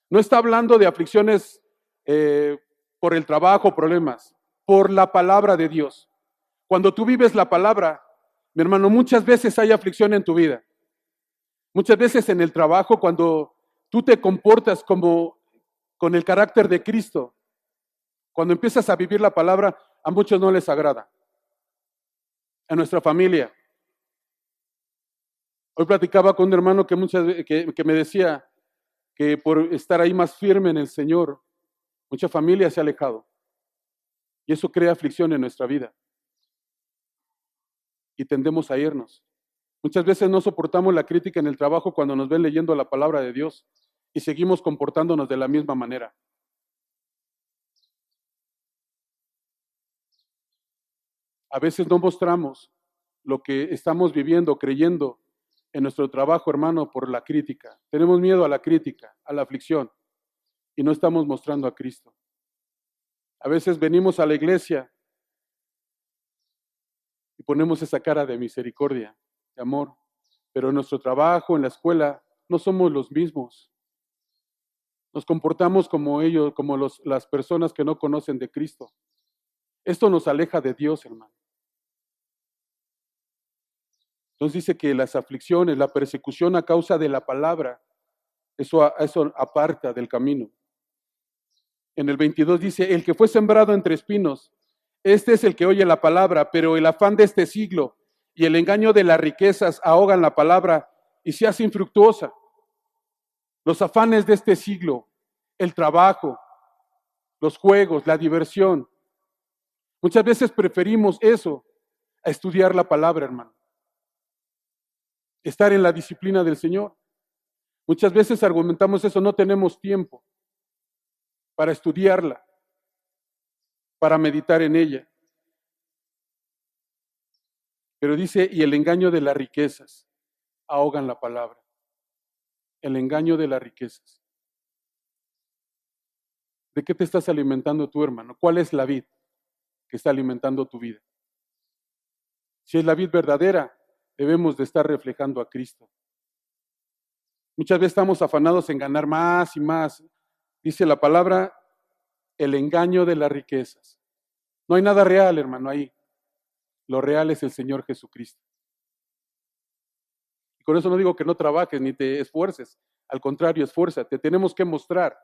No está hablando de aflicciones por el trabajo, problemas, por la palabra de Dios. Cuando tú vives la palabra, mi hermano, muchas veces hay aflicción en tu vida. Muchas veces en el trabajo, cuando tú te comportas como con el carácter de Cristo, Cuando empiezas a vivir la palabra, a muchos no les agrada. A nuestra familia. Hoy platicaba con un hermano que me decía que por estar ahí más firme en el Señor, mucha familia se ha alejado. Y eso crea aflicción en nuestra vida. Y tendemos a irnos. Muchas veces no soportamos la crítica en el trabajo cuando nos ven leyendo la palabra de Dios y seguimos comportándonos de la misma manera. A veces no mostramos lo que estamos viviendo, creyendo en nuestro trabajo, hermano, por la crítica. Tenemos miedo a la crítica, a la aflicción, y no estamos mostrando a Cristo. A veces venimos a la iglesia y ponemos esa cara de misericordia, de amor, pero en nuestro trabajo, en la escuela, no somos los mismos. Nos comportamos como ellos, como las personas que no conocen de Cristo. Esto nos aleja de Dios, hermano. Entonces dice que las aflicciones, la persecución a causa de la palabra, eso aparta del camino. En el 22 dice, el que fue sembrado entre espinos, este es el que oye la palabra, pero el afán de este siglo y el engaño de las riquezas ahogan la palabra y se hace infructuosa. Los afanes de este siglo, el trabajo, los juegos, la diversión. Muchas veces preferimos eso a estudiar la palabra, hermano. Estar en la disciplina del Señor. Muchas veces argumentamos eso, no tenemos tiempo para estudiarla, para meditar en ella. Pero dice, y el engaño de las riquezas ahogan la palabra. El engaño de las riquezas. ¿De qué te estás alimentando tú, hermano? ¿Cuál es la vid que está alimentando tu vida? Si es la vid verdadera, debemos de estar reflejando a Cristo. Muchas veces estamos afanados en ganar más y más. Dice la palabra, el engaño de las riquezas. No hay nada real, hermano, ahí. Lo real es el Señor Jesucristo. Y con eso no digo que no trabajes ni te esfuerces. Al contrario, esfuérzate. Tenemos que mostrar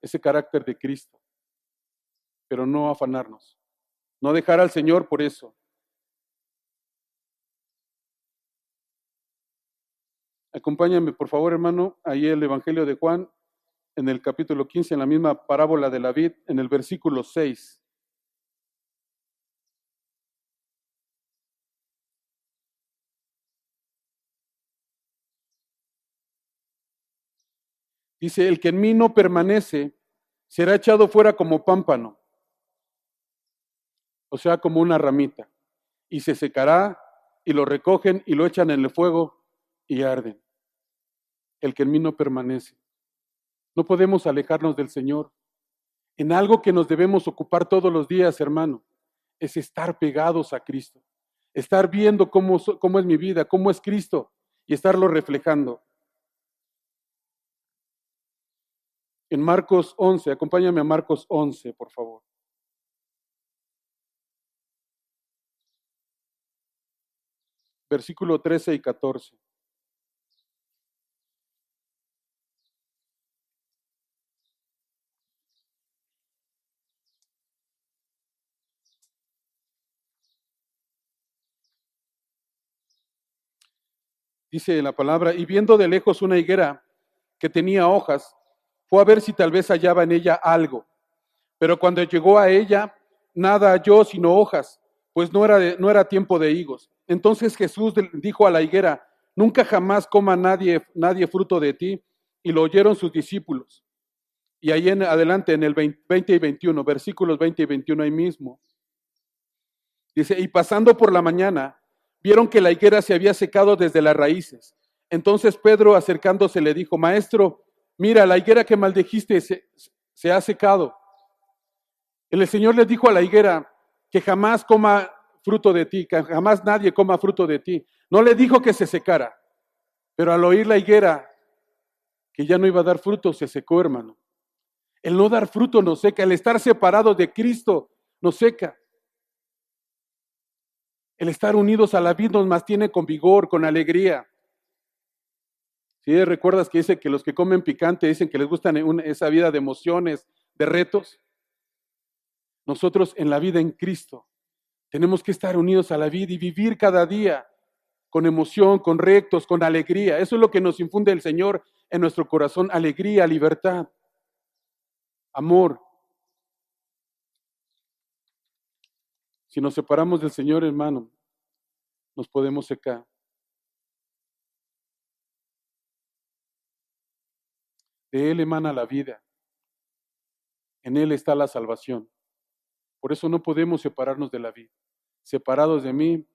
ese carácter de Cristo. Pero no afanarnos. No dejar al Señor por eso. Acompáñame, por favor, hermano, ahí el Evangelio de Juan, en el capítulo 15, en la misma parábola de la vid, en el versículo 6. Dice, el que en mí no permanece, será echado fuera como pámpano, o sea, como una ramita, y se secará, y lo recogen y lo echan en el fuego y arden. El que en mí no permanece. No podemos alejarnos del Señor. En algo que nos debemos ocupar todos los días, hermano, es estar pegados a Cristo. Estar viendo cómo es mi vida, cómo es Cristo, y estarlo reflejando. En Marcos 11, acompáñame a Marcos 11, por favor. Versículo 13 y 14. Dice la palabra, y viendo de lejos una higuera que tenía hojas, fue a ver si tal vez hallaba en ella algo. Pero cuando llegó a ella, nada halló sino hojas, pues no era tiempo de higos. Entonces Jesús dijo a la higuera, nunca jamás coma nadie fruto de ti. Y lo oyeron sus discípulos. Y ahí en adelante, en el 20 y 21, versículos 20 y 21 ahí mismo. Dice, y pasando por la mañana, vieron que la higuera se había secado desde las raíces. Entonces Pedro, acercándose, le dijo, Maestro, mira, la higuera que maldijiste se ha secado. El Señor les dijo a la higuera que jamás coma fruto de ti, que jamás nadie coma fruto de ti. No le dijo que se secara, pero al oír la higuera que ya no iba a dar fruto, se secó, hermano. El no dar fruto nos seca, el estar separados de Cristo nos seca. El estar unidos a la vid nos mantiene con vigor, con alegría. ¿Sí? ¿Recuerdas que dice que los que comen picante dicen que les gusta esa vida de emociones, de retos? Nosotros en la vida en Cristo tenemos que estar unidos a la vida y vivir cada día con emoción, con rectos, con alegría. Eso es lo que nos infunde el Señor en nuestro corazón: alegría, libertad, amor. Si nos separamos del Señor, hermano, nos podemos secar. De Él emana la vida. En Él está la salvación. Por eso no podemos separarnos de la vida. Separados de mí,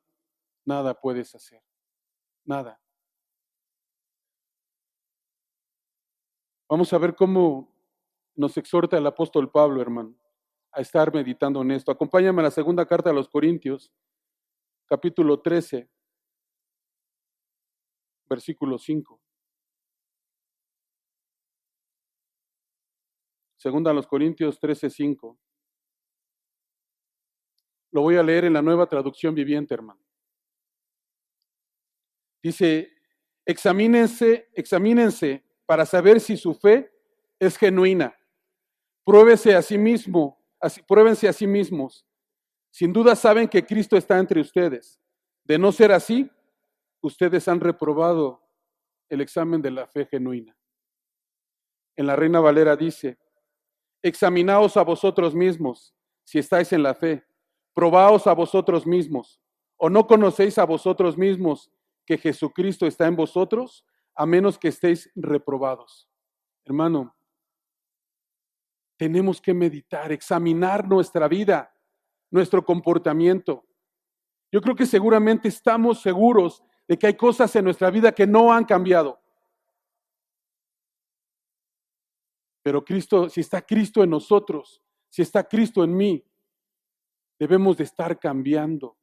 nada puedes hacer. Nada. Vamos a ver cómo nos exhorta el apóstol Pablo, hermano, a estar meditando en esto. Acompáñame a la segunda carta a los Corintios, capítulo 13, versículo 5. Segunda a los Corintios 13, 5. Lo voy a leer en la Nueva Traducción Viviente, hermano. Dice: examínense para saber si su fe es genuina. Pruébense a sí mismos. Sin duda saben que Cristo está entre ustedes. De no ser así, ustedes han reprobado el examen de la fe genuina. En la Reina Valera dice: examinaos a vosotros mismos si estáis en la fe. Probaos a vosotros mismos. ¿O no conocéis a vosotros mismos que Jesucristo está en vosotros, a menos que estéis reprobados? Hermano, tenemos que meditar, examinar nuestra vida, nuestro comportamiento. Yo creo que seguramente estamos seguros de que hay cosas en nuestra vida que no han cambiado. Pero Cristo, si está Cristo en nosotros, si está Cristo en mí, debemos de estar cambiando.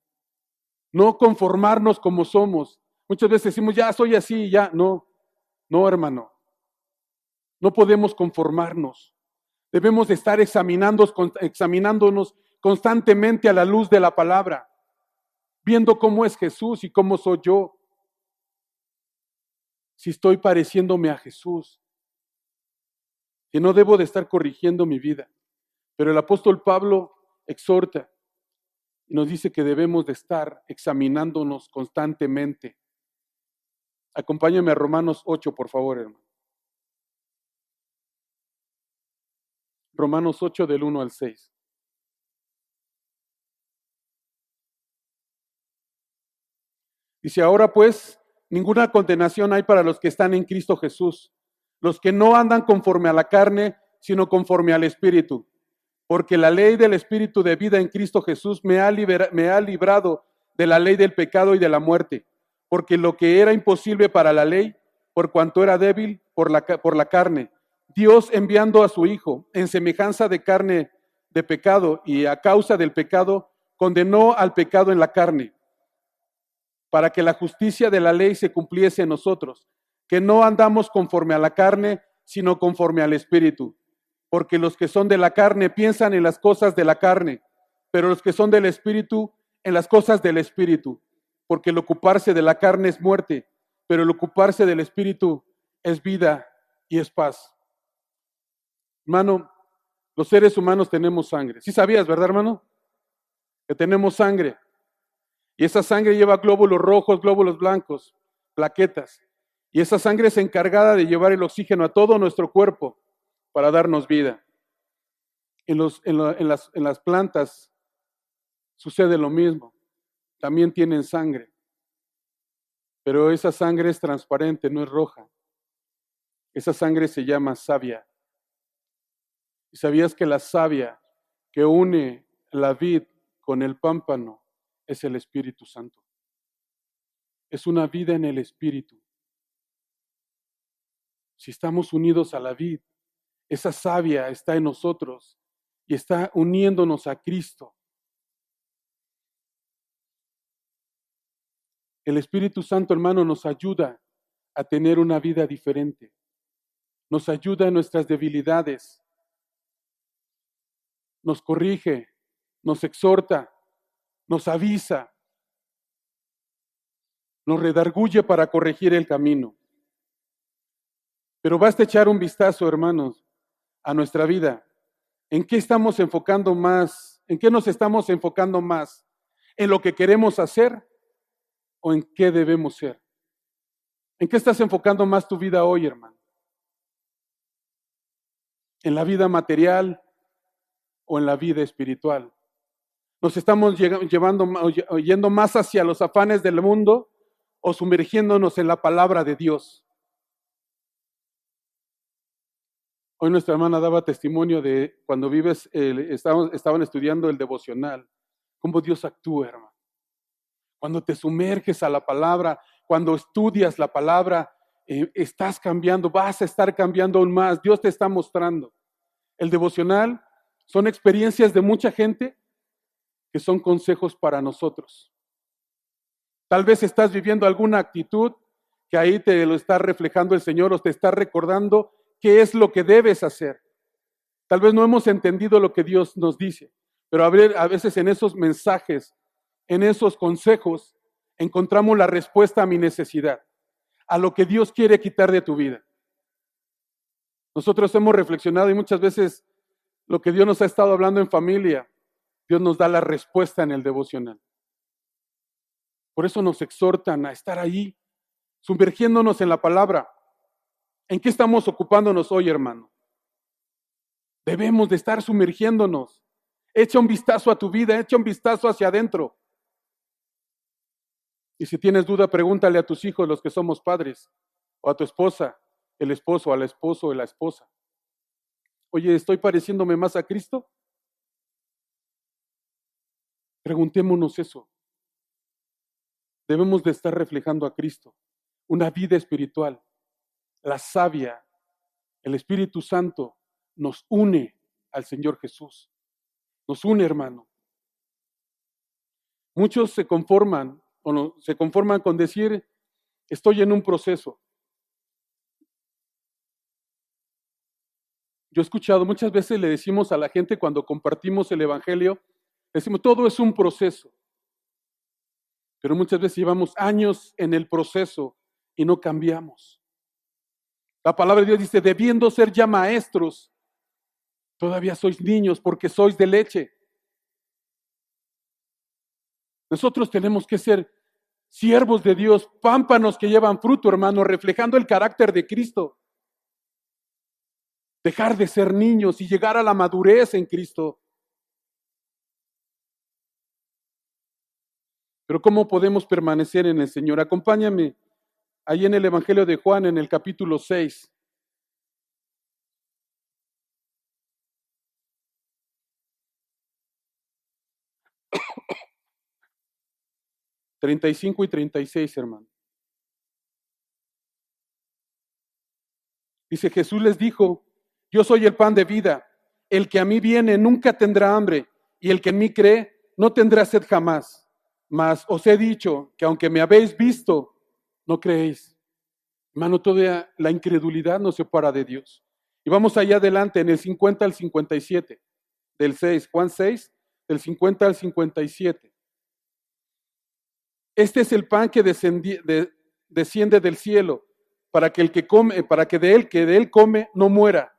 No conformarnos como somos. Muchas veces decimos: ya soy así, ya. No, hermano. No podemos conformarnos. Debemos de estar examinándonos constantemente a la luz de la palabra, viendo cómo es Jesús y cómo soy yo. Si estoy pareciéndome a Jesús, que no debo de estar corrigiendo mi vida. Pero el apóstol Pablo exhorta y nos dice que debemos de estar examinándonos constantemente. Acompáñame a Romanos 8, por favor, hermano. Romanos 8 del 1 al 6. Dice: ahora pues, ninguna condenación hay para los que están en Cristo Jesús, los que no andan conforme a la carne, sino conforme al Espíritu. Porque la ley del Espíritu de vida en Cristo Jesús me ha librado de la ley del pecado y de la muerte. Porque lo que era imposible para la ley, por cuanto era débil por la carne, Dios, enviando a su Hijo en semejanza de carne de pecado y a causa del pecado, condenó al pecado en la carne, para que la justicia de la ley se cumpliese en nosotros, que no andamos conforme a la carne, sino conforme al Espíritu. Porque los que son de la carne piensan en las cosas de la carne, pero los que son del Espíritu en las cosas del Espíritu. Porque el ocuparse de la carne es muerte, pero el ocuparse del Espíritu es vida y es paz. Hermano, los seres humanos tenemos sangre. ¿Sí sabías, verdad, hermano? Que tenemos sangre. Y esa sangre lleva glóbulos rojos, glóbulos blancos, plaquetas. Y esa sangre es encargada de llevar el oxígeno a todo nuestro cuerpo para darnos vida. En las plantas sucede lo mismo. También tienen sangre. Pero esa sangre es transparente, no es roja. Esa sangre se llama savia. ¿Y sabías que la savia que une la vid con el pámpano es el Espíritu Santo? Es una vida en el Espíritu. Si estamos unidos a la vid, esa savia está en nosotros y está uniéndonos a Cristo. El Espíritu Santo, hermano, nos ayuda a tener una vida diferente. Nos ayuda en nuestras debilidades. Nos corrige, nos exhorta, nos avisa, nos redarguye para corregir el camino. Pero basta echar un vistazo, hermanos, a nuestra vida. ¿En qué estamos enfocando más ¿En qué nos estamos enfocando más? ¿En lo que queremos hacer o en qué debemos ser? ¿En qué estás enfocando más tu vida hoy, hermano? ¿En la vida material o en la vida espiritual? ¿Nos estamos yendo más hacia los afanes del mundo o sumergiéndonos en la palabra de Dios? Hoy nuestra hermana daba testimonio de cuando estaban estudiando el devocional, cómo Dios actúa, hermano. Cuando te sumerges a la palabra, cuando estudias la palabra, estás cambiando, vas a estar cambiando aún más. Dios te está mostrando. El devocional son experiencias de mucha gente que son consejos para nosotros. Tal vez estás viviendo alguna actitud que ahí te lo está reflejando el Señor o te está recordando qué es lo que debes hacer. Tal vez no hemos entendido lo que Dios nos dice, pero a veces en esos mensajes, en esos consejos, encontramos la respuesta a mi necesidad, a lo que Dios quiere quitar de tu vida. Nosotros hemos reflexionado y muchas veces lo que Dios nos ha estado hablando en familia, Dios nos da la respuesta en el devocional. Por eso nos exhortan a estar ahí, sumergiéndonos en la palabra. ¿En qué estamos ocupándonos hoy, hermano? Debemos de estar sumergiéndonos. Echa un vistazo a tu vida, echa un vistazo hacia adentro. Y si tienes duda, pregúntale a tus hijos, los que somos padres, o a tu esposa, el esposo, al esposo o la esposa. Oye, ¿estoy pareciéndome más a Cristo? Preguntémonos eso. Debemos de estar reflejando a Cristo, una vida espiritual. La savia, el Espíritu Santo nos une al Señor Jesús. Nos une, hermano. Muchos se conforman con decir, estoy en un proceso. Yo he escuchado, muchas veces le decimos a la gente cuando compartimos el Evangelio, decimos, todo es un proceso. Pero muchas veces llevamos años en el proceso y no cambiamos. La palabra de Dios dice, debiendo ser ya maestros, todavía sois niños porque sois de leche. Nosotros tenemos que ser siervos de Dios, pámpanos que llevan fruto, hermano, reflejando el carácter de Cristo. Dejar de ser niños y llegar a la madurez en Cristo. Pero ¿cómo podemos permanecer en el Señor? Acompáñame ahí en el Evangelio de Juan, en el capítulo 6. 35 y 36, hermano. Dice, Jesús les dijo, yo soy el pan de vida. El que a mí viene nunca tendrá hambre, y el que en mí cree no tendrá sed jamás. Mas os he dicho que aunque me habéis visto, no creéis. Hermano, todavía la incredulidad nos separa de Dios. Y vamos allá adelante en el 50 al 57, del 6, Juan 6, del 50 al 57. Este es el pan que desciende del cielo, para que el que come, para que de él come no muera.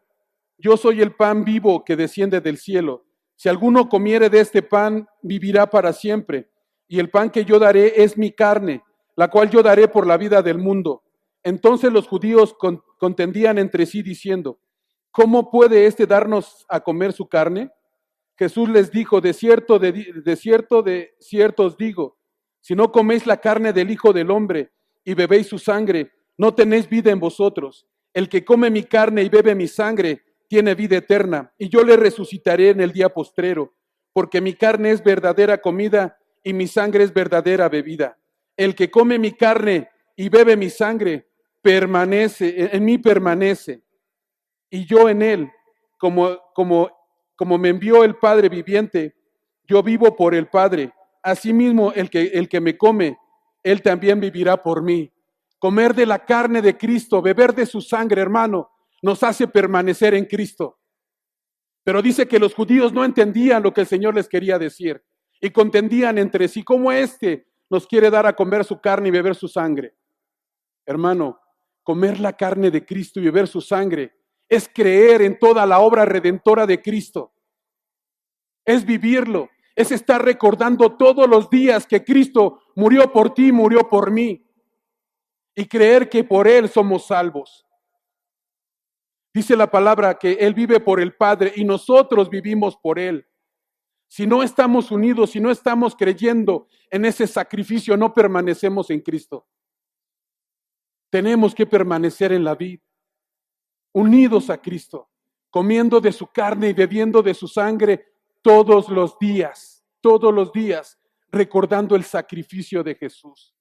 Yo soy el pan vivo que desciende del cielo. Si alguno comiere de este pan, vivirá para siempre. Y el pan que yo daré es mi carne, la cual yo daré por la vida del mundo. Entonces los judíos contendían entre sí diciendo, ¿cómo puede éste darnos a comer su carne? Jesús les dijo, de cierto os digo, si no coméis la carne del Hijo del Hombre y bebéis su sangre, no tenéis vida en vosotros. El que come mi carne y bebe mi sangre tiene vida eterna, y yo le resucitaré en el día postrero, porque mi carne es verdadera comida y mi sangre es verdadera bebida. El que come mi carne y bebe mi sangre en mí permanece, y yo en él, como me envió el Padre viviente, yo vivo por el Padre. Asimismo, el que me come, él también vivirá por mí. Comer de la carne de Cristo, beber de su sangre, hermano, nos hace permanecer en Cristo. Pero dice que los judíos no entendían lo que el Señor les quería decir y contendían entre sí, ¿cómo nos quiere dar a comer su carne y beber su sangre? Hermano, comer la carne de Cristo y beber su sangre es creer en toda la obra redentora de Cristo. es vivirlo, es estar recordando todos los días que Cristo murió por ti, murió por mí, y creer que por Él somos salvos. Dice la palabra que Él vive por el Padre y nosotros vivimos por Él. Si no estamos unidos, si no estamos creyendo en ese sacrificio, no permanecemos en Cristo. Tenemos que permanecer en la vid, unidos a Cristo, comiendo de su carne y bebiendo de su sangre todos los días, recordando el sacrificio de Jesús,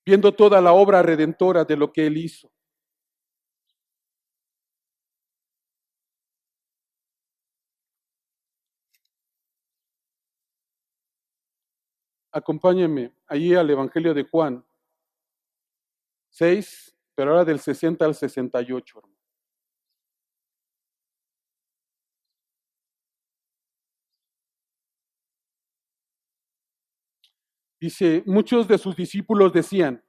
viendo toda la obra redentora de lo que Él hizo. Acompáñenme allí al Evangelio de Juan 6, pero ahora del 60 al 68, hermano. Dice, muchos de sus discípulos decían,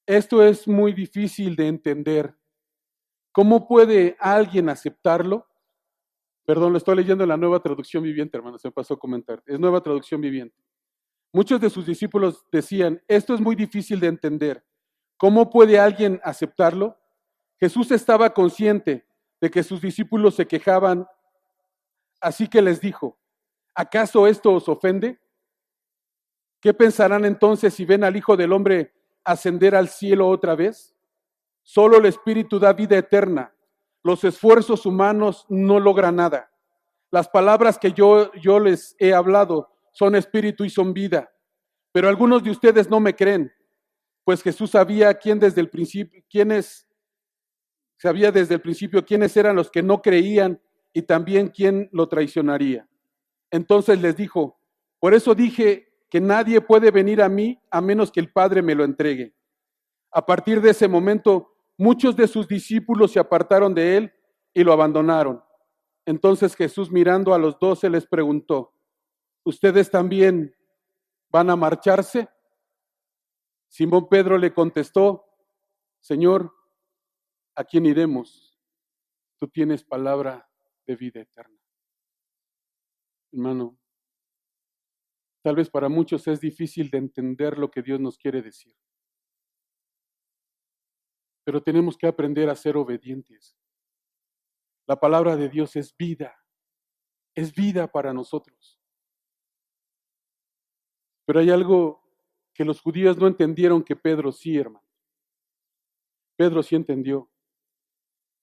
esto es muy difícil de entender. ¿Cómo puede alguien aceptarlo? Perdón, lo estoy leyendo en la Nueva Traducción Viviente, hermano, se me pasó a comentar. Es Nueva Traducción Viviente. Muchos de sus discípulos decían, esto es muy difícil de entender. ¿Cómo puede alguien aceptarlo? Jesús estaba consciente de que sus discípulos se quejaban, así que les dijo, ¿acaso esto os ofende? ¿Qué pensarán entonces si ven al Hijo del Hombre ascender al cielo otra vez? Solo el Espíritu da vida eterna. Los esfuerzos humanos no logran nada. Las palabras que yo les he hablado son espíritu y son vida. Pero algunos de ustedes no me creen, pues Jesús sabía quiénes eran los que no creían y también quién lo traicionaría. Entonces les dijo, por eso dije que nadie puede venir a mí a menos que el Padre me lo entregue. A partir de ese momento, muchos de sus discípulos se apartaron de él y lo abandonaron. Entonces Jesús, mirando a los 12, les preguntó, ¿ustedes también van a marcharse? Simón Pedro le contestó, Señor, ¿a quién iremos? Tú tienes palabra de vida eterna. Hermano, tal vez para muchos es difícil de entender lo que Dios nos quiere decir. Pero tenemos que aprender a ser obedientes. La palabra de Dios es vida para nosotros. Pero hay algo que los judíos no entendieron que Pedro sí, hermano. Pedro sí entendió.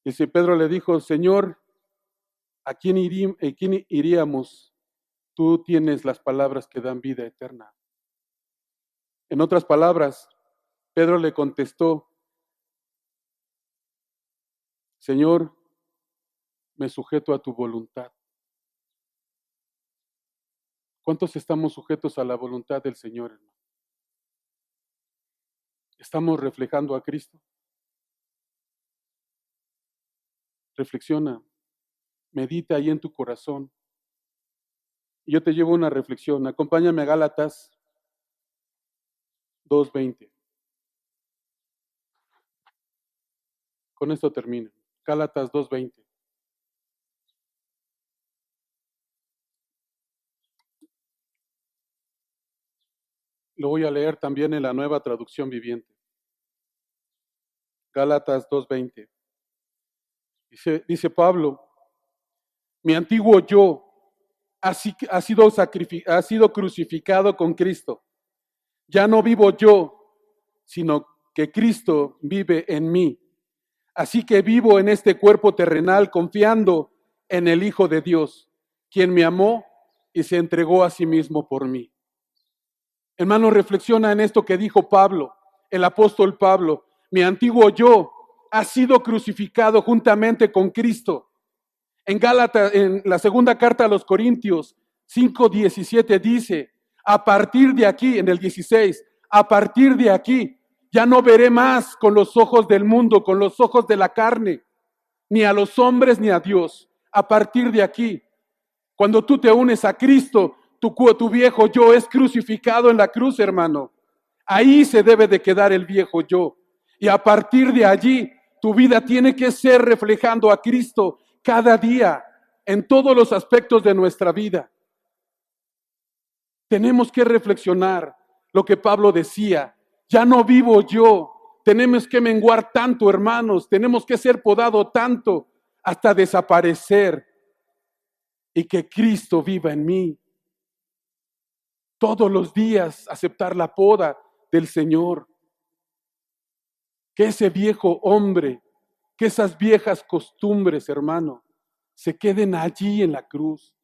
Dice, Pedro le dijo, Señor, ¿a quién iríamos? Tú tienes las palabras que dan vida eterna. En otras palabras, Pedro le contestó, Señor, me sujeto a tu voluntad. ¿Cuántos estamos sujetos a la voluntad del Señor, hermano? ¿Estamos reflejando a Cristo? Reflexiona, medita ahí en tu corazón. Y yo te llevo una reflexión. Acompáñame a Gálatas 2:20. Con esto termino. Gálatas 2:20. Lo voy a leer también en la Nueva Traducción Viviente. Gálatas 2:20. Dice Pablo, mi antiguo yo ha sido crucificado con Cristo. Ya no vivo yo, sino que Cristo vive en mí. Así que vivo en este cuerpo terrenal confiando en el Hijo de Dios, quien me amó y se entregó a sí mismo por mí. Hermano, reflexiona en esto que dijo Pablo, el apóstol Pablo. Mi antiguo yo ha sido crucificado juntamente con Cristo. En Gálatas, en la segunda carta a los Corintios 5:17 dice, a partir de aquí, en el 16, a partir de aquí, ya no veré más con los ojos del mundo, con los ojos de la carne, ni a los hombres ni a Dios. A partir de aquí, cuando tú te unes a Cristo, tu viejo yo es crucificado en la cruz, hermano. Ahí se debe de quedar el viejo yo. Y a partir de allí, tu vida tiene que ser reflejando a Cristo cada día. en todos los aspectos de nuestra vida. Tenemos que reflexionar lo que Pablo decía. Ya no vivo yo. Tenemos que menguar tanto, hermanos. Tenemos que ser podado tanto hasta desaparecer y que Cristo viva en mí. Todos los días aceptar la poda del Señor. Que ese viejo hombre, que esas viejas costumbres, hermano, se queden allí en la cruz.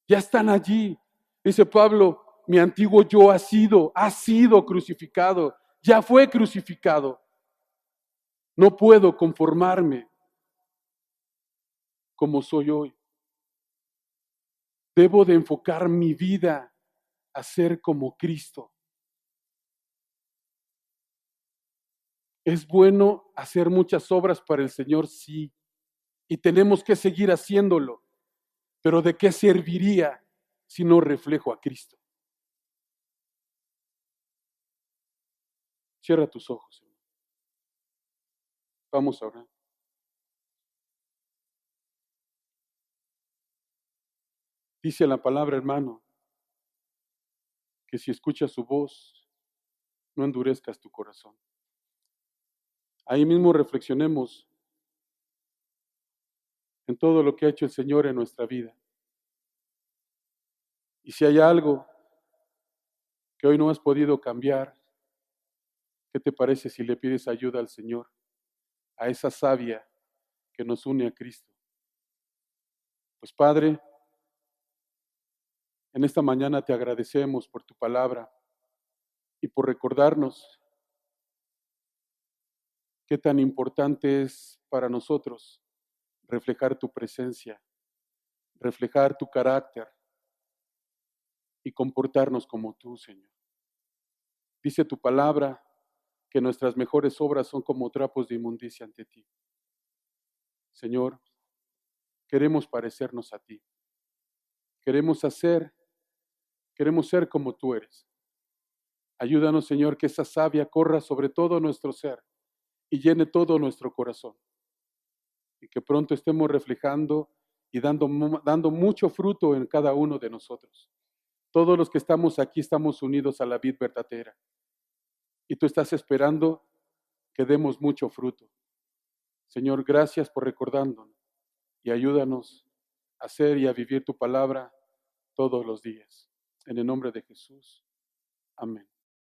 Ya están allí. Dice Pablo, mi antiguo yo ha sido crucificado, ya fue crucificado. No puedo conformarme como soy hoy. Debo de enfocar mi vida a ser como Cristo. Es bueno hacer muchas obras para el Señor, sí, y tenemos que seguir haciéndolo, pero ¿de qué serviría si no reflejo a Cristo? Cierra tus ojos. Vamos a orar. Dice la palabra, hermano, que si escuchas su voz, no endurezcas tu corazón. Ahí mismo reflexionemos en todo lo que ha hecho el Señor en nuestra vida. Y si hay algo que hoy no has podido cambiar, ¿qué te parece si le pides ayuda al Señor, a esa savia que nos une a Cristo? Pues Padre, en esta mañana te agradecemos por tu palabra y por recordarnos qué tan importante es para nosotros reflejar tu presencia, reflejar tu carácter y comportarnos como tú, Señor. Dice tu palabra que nuestras mejores obras son como trapos de inmundicia ante ti. Señor, queremos parecernos a ti. Queremos ser como tú eres. Ayúdanos, Señor, que esa savia corra sobre todo nuestro ser y llene todo nuestro corazón. Y que pronto estemos reflejando y dando mucho fruto en cada uno de nosotros. Todos los que estamos aquí estamos unidos a la vid verdadera. Y tú estás esperando que demos mucho fruto. Señor, gracias por recordándonos y ayúdanos a hacer y a vivir tu palabra todos los días. En el nombre de Jesús. Amén.